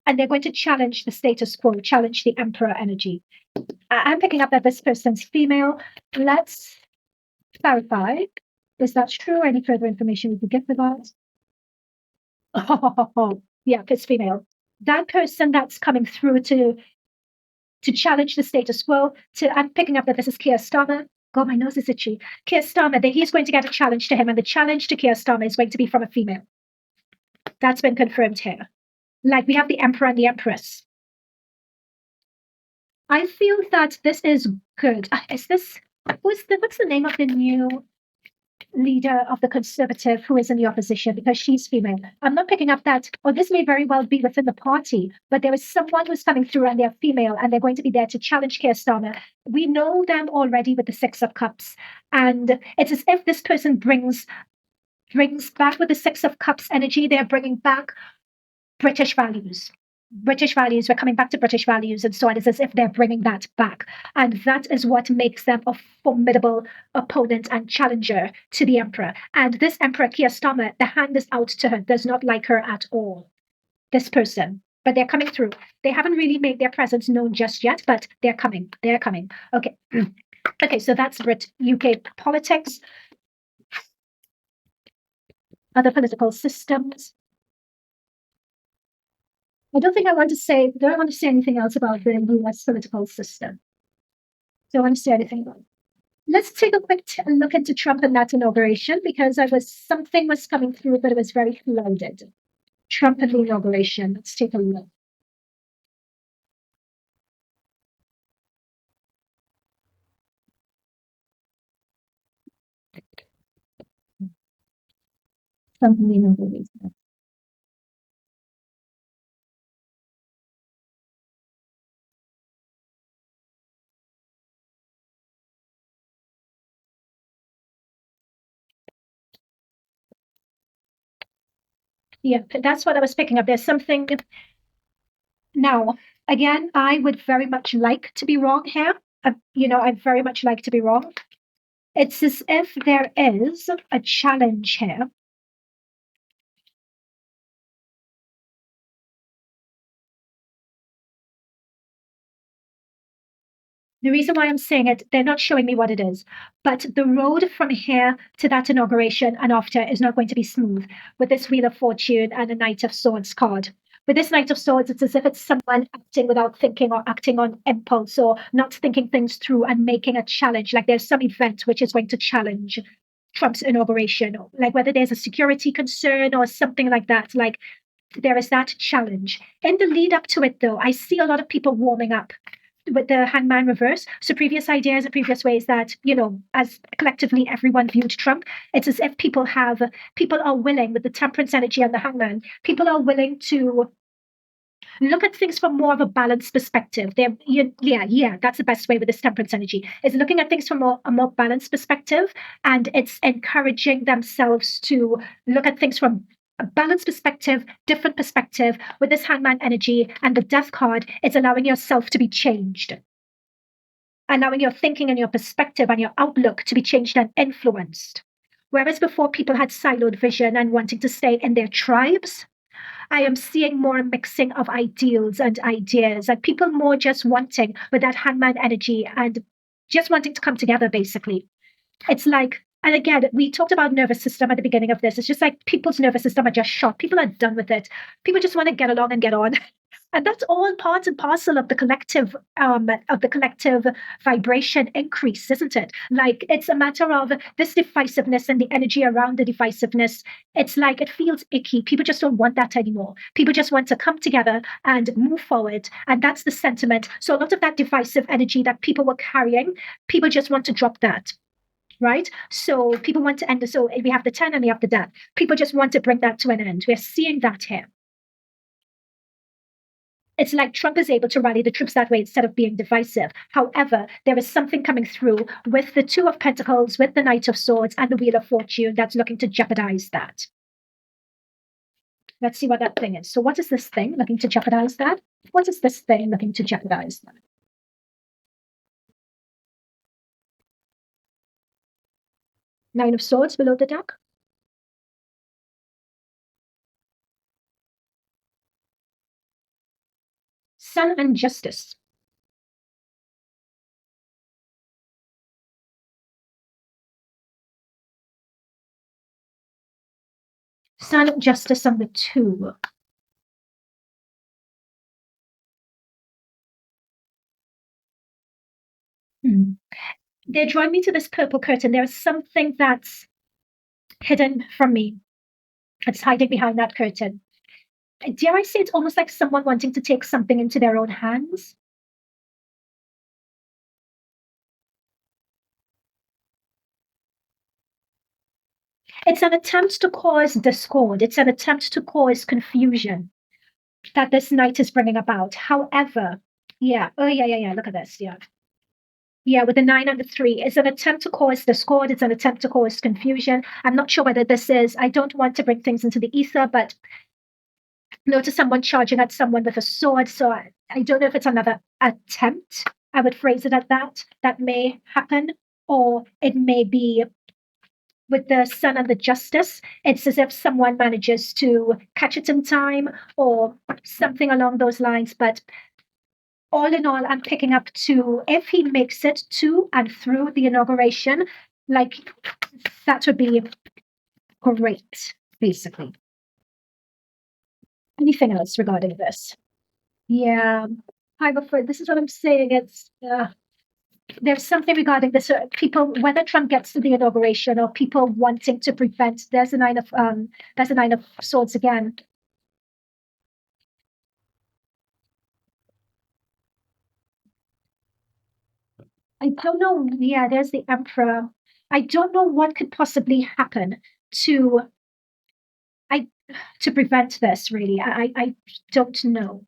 And they're going to challenge the status quo, challenge the Emperor energy. I'm picking up that this person's female. Let's clarify. Is that true? Any further information we could get for that? Oh, yeah, it's female. That person that's coming through to challenge the status quo. I'm picking up that this is Keir Starmer. God, my nose is itchy. Keir Starmer, that he's going to get a challenge to him, and the challenge to Keir Starmer is going to be from a female. That's been confirmed here. Like, we have the Emperor and the Empress. I feel that this is good. Is this what's the name of the new leader of the Conservative who is in the opposition, because she's female? I'm not picking up that, or this may very well be within the party, but there is someone who's coming through and they're female and they're going to be there to challenge Keir Starmer. We know them already with the Six of Cups, and it's as if this person brings back with the Six of Cups energy. They're bringing back British values. British values, we're coming back to British values and so on. It's as if they're bringing that back. And that is what makes them a formidable opponent and challenger to the Emperor. And this Emperor, Keir Starmer, the hand is out to her, does not like her at all, this person. But they're coming through. They haven't really made their presence known just yet, but they're coming. They're coming. Okay. Okay, so that's UK politics. Other political systems. I don't want to say anything else about the US political system. Don't want to say anything about it. Let's take a quick look into Trump and that inauguration, because something was coming through, but it was very clouded. Trump and the inauguration. Let's take a look. Trump and the inauguration. Yeah, that's what I was picking up. There's something. Now, again, I would very much like to be wrong here. I very much like to be wrong. It's as if there is a challenge here. The reason why I'm saying it, they're not showing me what it is, but the road from here to that inauguration and after is not going to be smooth with this Wheel of Fortune and a Knight of Swords card. With this Knight of Swords, it's as if it's someone acting without thinking or acting on impulse or not thinking things through and making a challenge. Like, there's some event which is going to challenge Trump's inauguration, like whether there's a security concern or something like that. Like, there is that challenge. In the lead up to it, though, I see a lot of people warming up with the Hangman reverse. So previous ideas and previous ways that, as collectively everyone viewed Trump, it's as if people are willing, with the Temperance energy and the Hangman, people are willing to look at things from more of a balanced perspective. That's the best way with this Temperance energy, is looking at things from a more balanced perspective, and it's encouraging themselves to look at things from a balanced perspective, different perspective. With this Hangman energy and the Death card, it's allowing yourself to be changed, allowing your thinking and your perspective and your outlook to be changed and influenced. Whereas before people had siloed vision and wanting to stay in their tribes, I am seeing more mixing of ideals and ideas, and people more just wanting, with that Hangman energy, and just wanting to come together, basically. It's like, And again, we talked about nervous system at the beginning of this. It's just like people's nervous system are just shot. People are done with it. People just want to get along and get on. And that's all part and parcel of the collective vibration increase, isn't it? Like it's a matter of this divisiveness and the energy around the divisiveness. It's like it feels icky. People just don't want that anymore. People just want to come together and move forward. And that's the sentiment. So a lot of that divisive energy that people were carrying, people just want to drop that. Right? So people want to end. So we have the 10 and we have the death. People just want to bring that to an end. We're seeing that here. It's like Trump is able to rally the troops that way instead of being divisive. However, there is something coming through with the Two of Pentacles, with the Knight of Swords, and the Wheel of Fortune that's looking to jeopardize that. Let's see what that thing is. So what is this thing looking to jeopardize that? What is this thing looking to jeopardize that? Nine of Swords below the deck. Sun and Justice. Sun, Justice on the 2. They're drawing me to this purple curtain. There is something that's hidden from me. It's hiding behind that curtain. Dare I say it's almost like someone wanting to take something into their own hands? It's an attempt to cause discord. It's an attempt to cause confusion that this knight is bringing about. However, yeah. Oh, yeah. Look at this. Yeah. Yeah, with the 9 and the 3, it's an attempt to cause discord. It's an attempt to cause confusion. I'm not sure whether this is, I don't want to bring things into the ether, but notice someone charging at someone with a sword. So I don't know if it's another attempt. I would phrase it at that. That may happen, or it may be with the Sun and the Justice. It's as if someone manages to catch it in time or something along those lines. But all in all, I'm picking up to if he makes it to and through the inauguration, like that would be great, basically. Anything else regarding this? Yeah, I'm afraid this is what I'm saying. It's there's something regarding this. People, whether Trump gets to the inauguration or people wanting to prevent. There's a 9 of Swords again. I don't know. Yeah, there's the Emperor. I don't know what could possibly happen to to prevent this. Really, I don't know.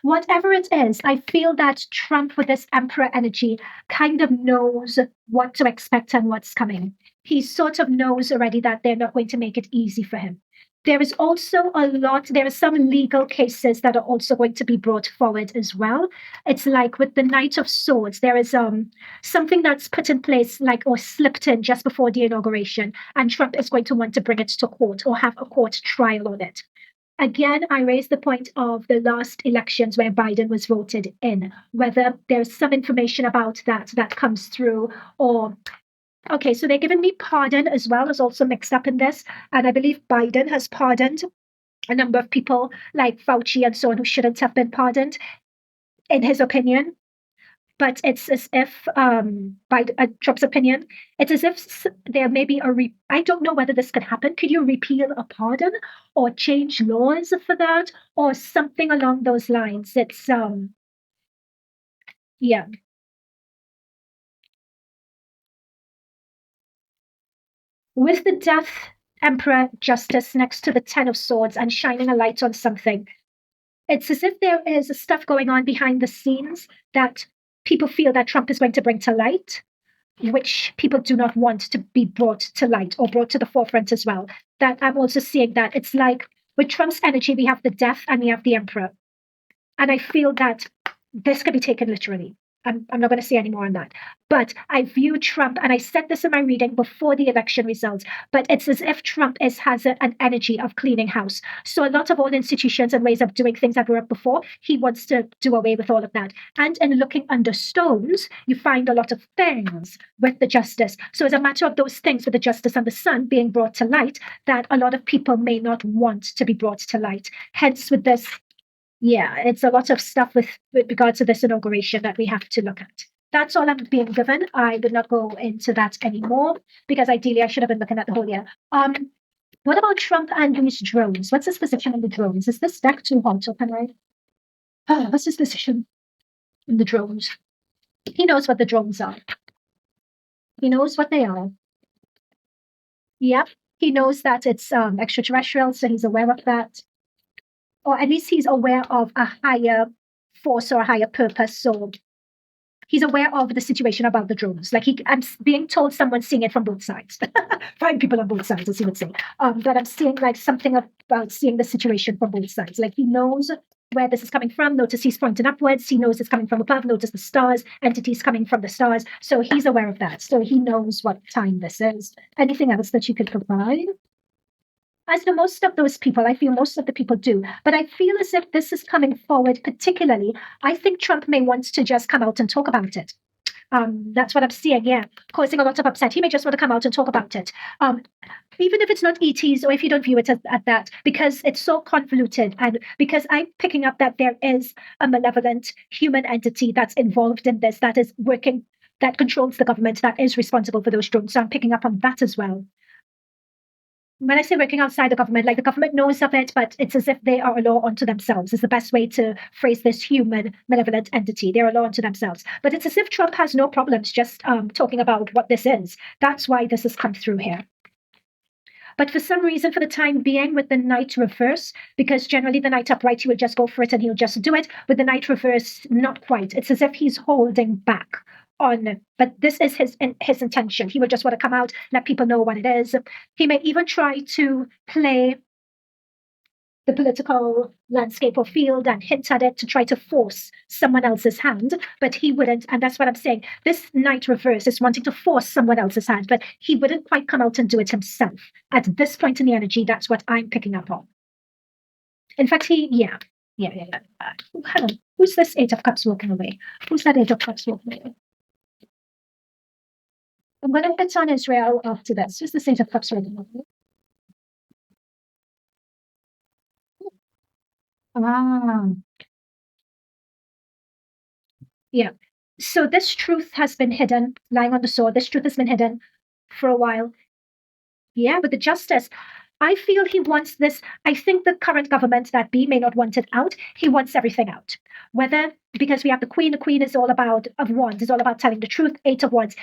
Whatever it is, I feel that Trump, with this Emperor energy, kind of knows what to expect and what's coming. He sort of knows already that they're not going to make it easy for him. There is also there are some legal cases that are also going to be brought forward as well. It's like with the Knight of Swords, there is something that's put in place, like, or slipped in just before the inauguration, and Trump is going to want to bring it to court or have a court trial on it. Again, I raised the point of the last elections where Biden was voted in, whether there's some information about that comes through or. Okay, so they're giving me pardon as well as also mixed up in this. And I believe Biden has pardoned a number of people like Fauci and so on who shouldn't have been pardoned, in his opinion. But it's as if, by Trump's opinion, it's as if there may be I don't know whether this could happen. Could you repeal a pardon or change laws for that or something along those lines? It's, yeah. With the Death, Emperor, Justice next to the 10 of Swords and shining a light on something, it's as if there is stuff going on behind the scenes that people feel that Trump is going to bring to light, which people do not want to be brought to light or brought to the forefront as well. That I'm also seeing that it's like with Trump's energy, we have the Death and we have the Emperor. And I feel that this could be taken literally. I'm not going to say any more on that. But I view Trump, and I said this in my reading before the election results, but it's as if Trump has an energy of cleaning house. So a lot of old institutions and ways of doing things that were up before, he wants to do away with all of that. And in looking under stones, you find a lot of things with the justice. So it's a matter of those things with the justice and the sun being brought to light that a lot of people may not want to be brought to light. Hence, with this, yeah, it's a lot of stuff with regards to this inauguration that we have to look at. That's all I'm being given. I would not go into that anymore because ideally I should have been looking at the whole year. What about Trump and these drones? What's his position on the drones? Is this deck too hot, or can I? What's his position in the drones? He knows what the drones are. He knows what they are. Yep. He knows that it's extraterrestrial, so he's aware of that. Or at least he's aware of a higher force or a higher purpose. So he's aware of the situation about the drones. Like I'm being told someone's seeing it from both sides. Find people on both sides, as he would say. But I'm seeing like something about seeing the situation from both sides. Like he knows where this is coming from. Notice he's pointing upwards. He knows it's coming from above. Notice the stars, entities coming from the stars. So he's aware of that. So he knows what time this is. Anything else that you could provide? As do most of those people, I feel most of the people do. But I feel as if this is coming forward particularly. I think Trump may want to just come out and talk about it. That's what I'm seeing, yeah, causing a lot of upset. He may just want to come out and talk about it. Even if it's not ETs or if you don't view it at that, because it's so convoluted and because I'm picking up that there is a malevolent human entity that's involved in this, that is working, that controls the government, that is responsible for those drones. So I'm picking up on that as well. When I say working outside the government, like the government knows of it, but it's as if they are a law unto themselves, is the best way to phrase this human malevolent entity. They're a law unto themselves. But it's as if Trump has no problems just talking about what this is. That's why this has come through here. But for some reason, for the time being, with the Knight reverse, because generally the Knight upright, he will just go for it and he'll just do it. With the Knight reverse, not quite. It's as if he's holding back on, but this is his intention. He will just want to come out, let people know what it is. He may even try to play the political landscape or field and hint at it to try to force someone else's hand, but he wouldn't. And that's what I'm saying. This Knight reverse is wanting to force someone else's hand, but he wouldn't quite come out and do it himself. At this point in the energy, that's what I'm picking up on. In fact, yeah. Hang on. Who's this Eight of Cups walking away? Who's that Eight of Cups walking away? I'm going to hit on Israel after this. Just the Eight of Cups walking away. Yeah. So this truth has been hidden, lying on the sword. This truth has been hidden for a while. Yeah, with the justice. I feel he wants this. I think the current government that be may not want it out. He wants everything out. Whether, because we have the Queen is all about, of Wands, is all about telling the truth, Eight of Wands.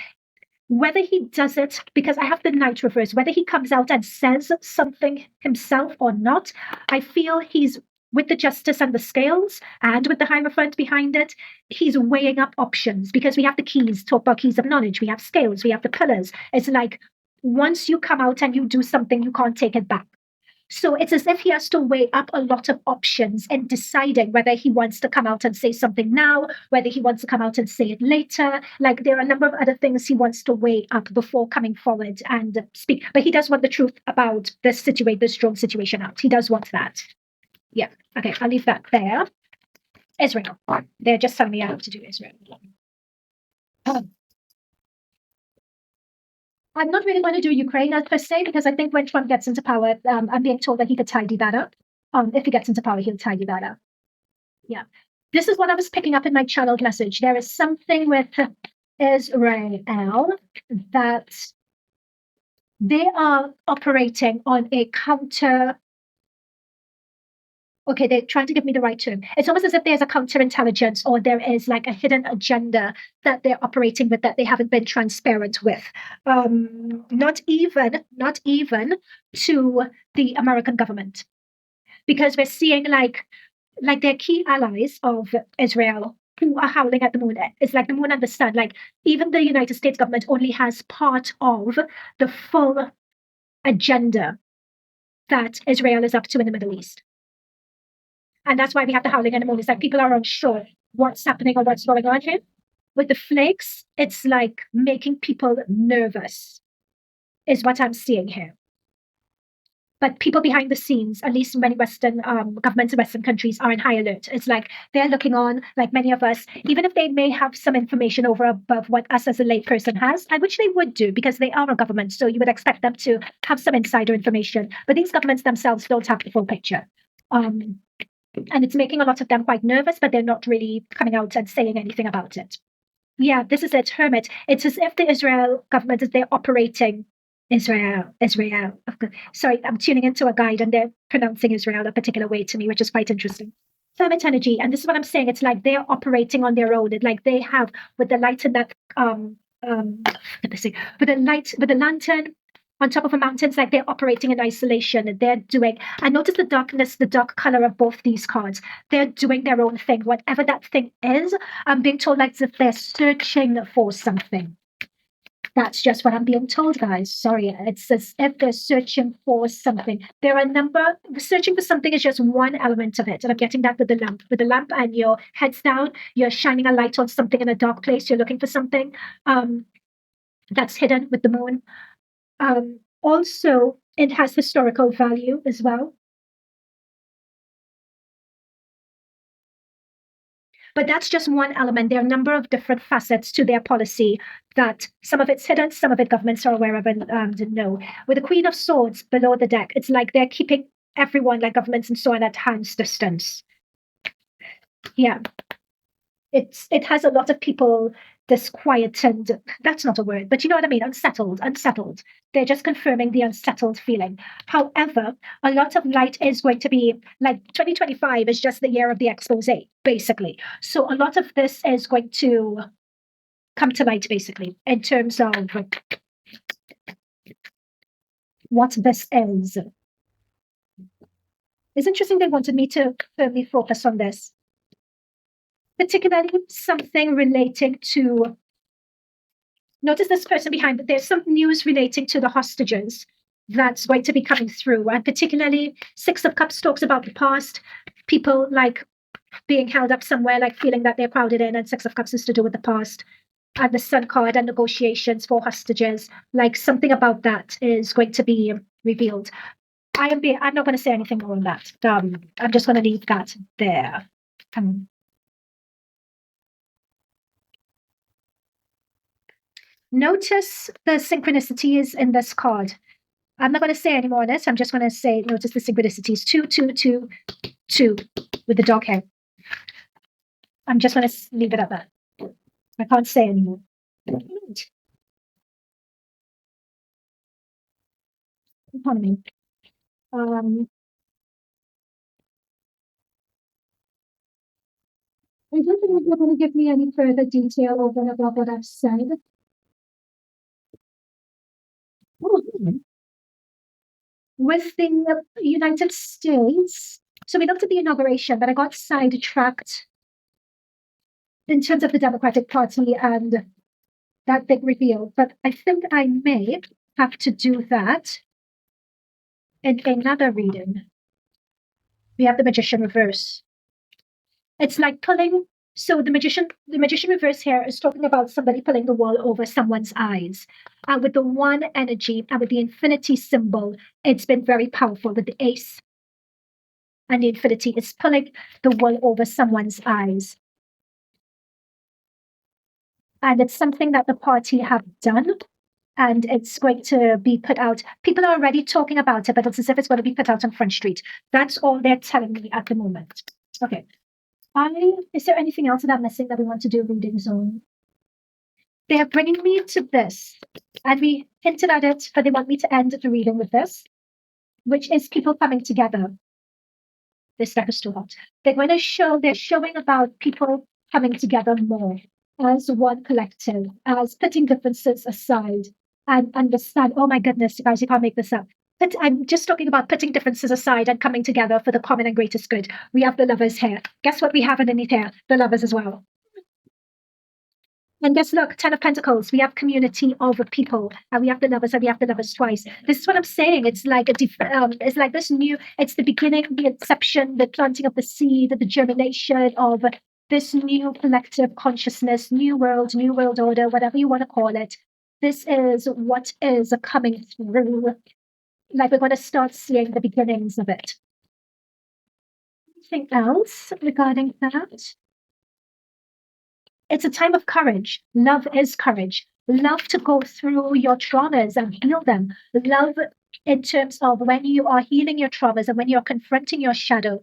Whether he does it, because I have the Knight reverse, whether he comes out and says something himself or not, I feel he's, with the justice and the scales and with the Hierophant behind it, he's weighing up options because we have the keys, talk about keys of knowledge, we have scales, we have the pillars. It's like once you come out and you do something, you can't take it back. So it's as if he has to weigh up a lot of options in deciding whether he wants to come out and say something now, whether he wants to come out and say it later. Like there are a number of other things he wants to weigh up before coming forward and speak. But he does want the truth about this drone situation out. He does want that. Yeah. Okay, I'll leave that there. Israel. They're just telling me I have to do Israel. I'm not really going to do Ukraine per se, because I think when Trump gets into power, I'm being told that he could tidy that up. If he gets into power, he'll tidy that up. Yeah. This is what I was picking up in my channeled message. There is something with Israel that they are operating on a counter. Okay, they're trying to give me the right term. It's almost as if there's a counterintelligence or there is like a hidden agenda that they're operating with that they haven't been transparent with. Not even to the American government. Because we're seeing like their key allies of Israel who are howling at the moon. It's like the moon and the sun. Like even the United States government only has part of the full agenda that Israel is up to in the Middle East. And that's why we have the howling at the moon. It's like people are unsure what's happening or what's going on here. with the flakes, it's like making people nervous, is what I'm seeing here. But people behind the scenes, at least many Western governments in Western countries, are in high alert. It's like they're looking on, like many of us, even if they may have some information over above what us as a lay person has, and which they would do because they are a government. So you would expect them to have some insider information. But these governments themselves don't have the full picture. And it's making a lot of them quite nervous, but they're not really coming out and saying anything about it. Yeah, this is it, Hermit. It's as if the Israel government is they're operating Israel. Sorry, I'm tuning into a guide and they're pronouncing Israel a particular way to me, which is quite interesting. Hermit energy, and this is what I'm saying. It's like they're operating on their own. It's like they have with the light in that let's see, with the lantern on top of a mountain. It's like they're operating in isolation. They're doing. I notice the darkness, the dark color of both these cards. They're doing their own thing, whatever that thing is. I'm being told like as if they're searching for something. That's just what I'm being told, guys. Sorry, it's as if they're searching for something. There are a number. Searching for something is just one element of it, and I'm getting that with the lamp. With the lamp, and your head's down, you're shining a light on something in a dark place. You're looking for something that's hidden with the moon. Also, it has historical value as well. But that's just one element. There are a number of different facets to their policy that some of it's hidden, some of it governments are aware of and know. With the Queen of Swords below the deck, it's like they're keeping everyone, like governments and so on, at hand's distance. Yeah. It has a lot of people disquieted. That's not a word, but you know what I mean? Unsettled. They're just confirming the unsettled feeling. However, a lot of light is going to be like 2025 is just the year of the expose, basically. So a lot of this is going to come to light, basically, in terms of what this is. It's interesting they wanted me to firmly focus on this. Particularly something relating to, notice this person behind, but there's some news relating to the hostages that's going to be coming through. And particularly Six of Cups talks about the past, people like being held up somewhere, like feeling that they're crowded in, and Six of Cups is to do with the past. And the Sun card and negotiations for hostages, like something about that is going to be revealed. I'm not going to say anything more on that. I'm just going to leave that there. Notice the synchronicities in this card. I'm not going to say any more on this. I'm just going to say, notice the synchronicities. 2, 2, 2, 2 with the dog hair. I'm just going to leave it at that. I can't say anymore. Economy. I don't think you're going to give me any further detail over and above what I've said. With the United States, so we looked at the inauguration, but I got sidetracked in terms of the Democratic Party and that big reveal. But I think I may have to do that in another reading. We have the Magician reverse. It's like pulling. So the magician reverse here is talking about somebody pulling the wool over someone's eyes. And with the one energy and with the infinity symbol, it's been very powerful with the ace. And the infinity is pulling the wool over someone's eyes. And it's something that the party have done. And it's going to be put out. People are already talking about it, but it's as if it's going to be put out on Front Street. That's all they're telling me at the moment. Okay. Is there anything else that I'm missing that we want to do readings on? They are bringing me to this, and we hinted at it, but they want me to end the reading with this, which is people coming together. This deck is too hot. They're showing about people coming together more as one collective, as putting differences aside and understand, oh my goodness, guys, you can't make this up. But I'm just talking about putting differences aside and coming together for the common and greatest good. We have the Lovers here. Guess what we have underneath here? The Lovers as well. And guess, look, 10 of Pentacles. We have community over people, and we have the Lovers, and we have the Lovers twice. This is what I'm saying. It's like it's like this new. It's the beginning, the inception, the planting of the seed, the germination of this new collective consciousness, new world order, whatever you want to call it. This is what is coming through. Like we're going to start seeing the beginnings of it. Anything else regarding that? It's a time of courage. Love is courage. Love to go through your traumas and heal them. Love in terms of when you are healing your traumas and when you're confronting your shadow.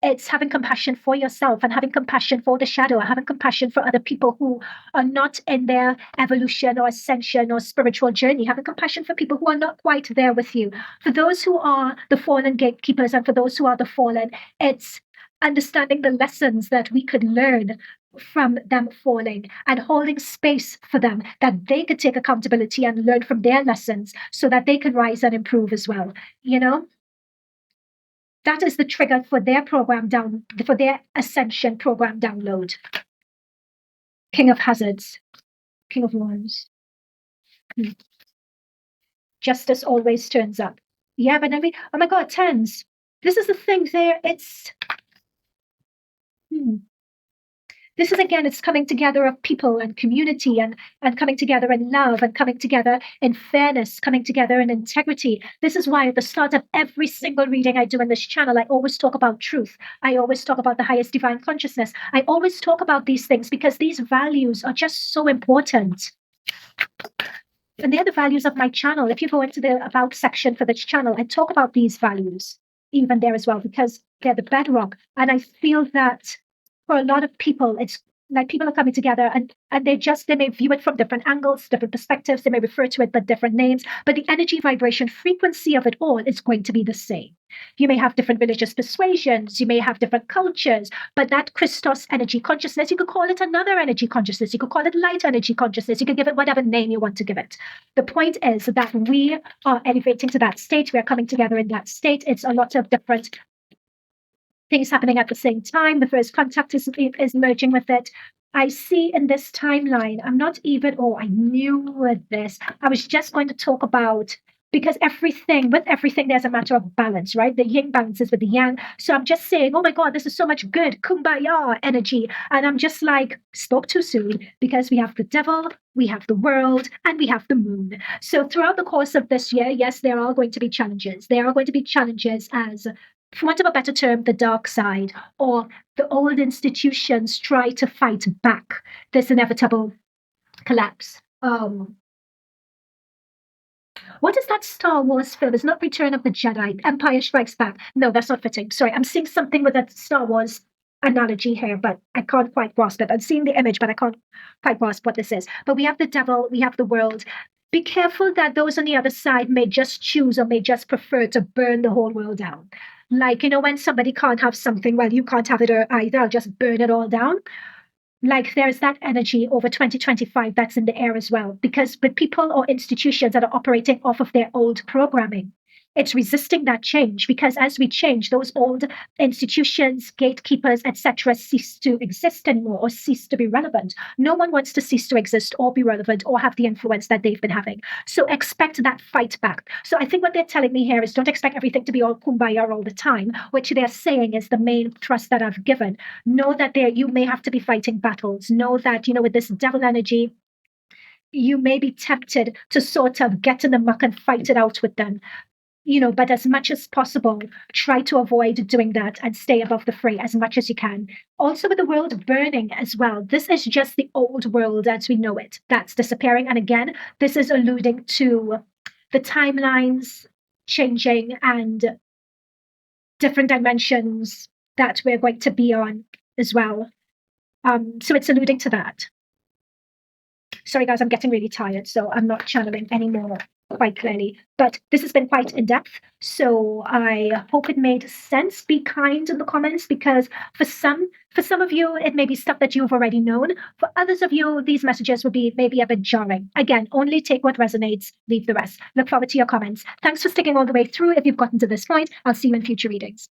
It's having compassion for yourself and having compassion for the shadow, and having compassion for other people who are not in their evolution or ascension or spiritual journey, having compassion for people who are not quite there with you. For those who are the fallen gatekeepers and for those who are the fallen, it's understanding the lessons that we could learn from them falling and holding space for them, that they could take accountability and learn from their lessons so that they can rise and improve as well. You know? That is the trigger for their for their ascension program download. King of Hazards, King of Wands. Justice always turns up. Yeah, but oh my God, tens. This is the thing there. It's this is, again, it's coming together of people and community and coming together in love and coming together in fairness, coming together in integrity. This is why at the start of every single reading I do in this channel, I always talk about truth. I always talk about the highest divine consciousness. I always talk about these things because these values are just so important. And they're the values of my channel. If you go into the About section for this channel, I talk about these values even there as well because they're the bedrock. And I feel that for a lot of people, it's like people are coming together and they may view it from different angles, different perspectives. They may refer to it by different names, but the energy, vibration, frequency of it all is going to be the same. You may have different religious persuasions, you may have different cultures, but that Christos energy consciousness, you could call it another energy consciousness, you could call it light energy consciousness, you could give it whatever name you want to give it. The point is that we are elevating to that state, we are coming together in that state. It's a lot of different things happening at the same time. The first contact is merging with it. I see in this timeline, I knew this. I was just going to talk about, because with everything, there's a matter of balance, right? The yin balances with the yang. So I'm just saying, oh my God, this is so much good kumbaya energy. And I'm just like, spoke too soon, because we have the devil, we have the world, and we have the moon. So throughout the course of this year, yes, there are going to be challenges. There are going to be challenges as, for want of a better term, the dark side, or the old institutions try to fight back this inevitable collapse. What is that Star Wars film? It's not Return of the Jedi, Empire Strikes Back. No, that's not fitting. Sorry, I'm seeing something with that Star Wars analogy here, but I can't quite grasp it. I'm seeing the image, but I can't quite grasp what this is. But we have the devil, we have the world. Be careful that those on the other side may just choose or may just prefer to burn the whole world down. Like, when somebody can't have something, well, you can't have it either. I'll just burn it all down. Like, there's that energy over 2025 that's in the air as well. Because with people or institutions that are operating off of their old programming, it's resisting that change, because as we change, those old institutions, gatekeepers, etc., cease to exist anymore or cease to be relevant. No one wants to cease to exist or be relevant or have the influence that they've been having. So expect that fight back. So I think what they're telling me here is don't expect everything to be all kumbaya all the time, which they're saying is the main thrust that I've given. Know that you may have to be fighting battles. Know that, with this devil energy, you may be tempted to sort of get in the muck and fight it out with them. But as much as possible, try to avoid doing that and stay above the fray as much as you can. Also, with the world burning as well, this is just the old world as we know it. That's disappearing. And again, this is alluding to the timelines changing and different dimensions that we're going to be on as well. So it's alluding to that. Sorry, guys, I'm getting really tired, so I'm not channeling anymore quite clearly. But this has been quite in-depth, so I hope it made sense. Be kind in the comments, because for some of you, it may be stuff that you've already known. For others of you, these messages will be maybe a bit jarring. Again, only take what resonates, leave the rest. Look forward to your comments. Thanks for sticking all the way through. If you've gotten to this point, I'll see you in future readings.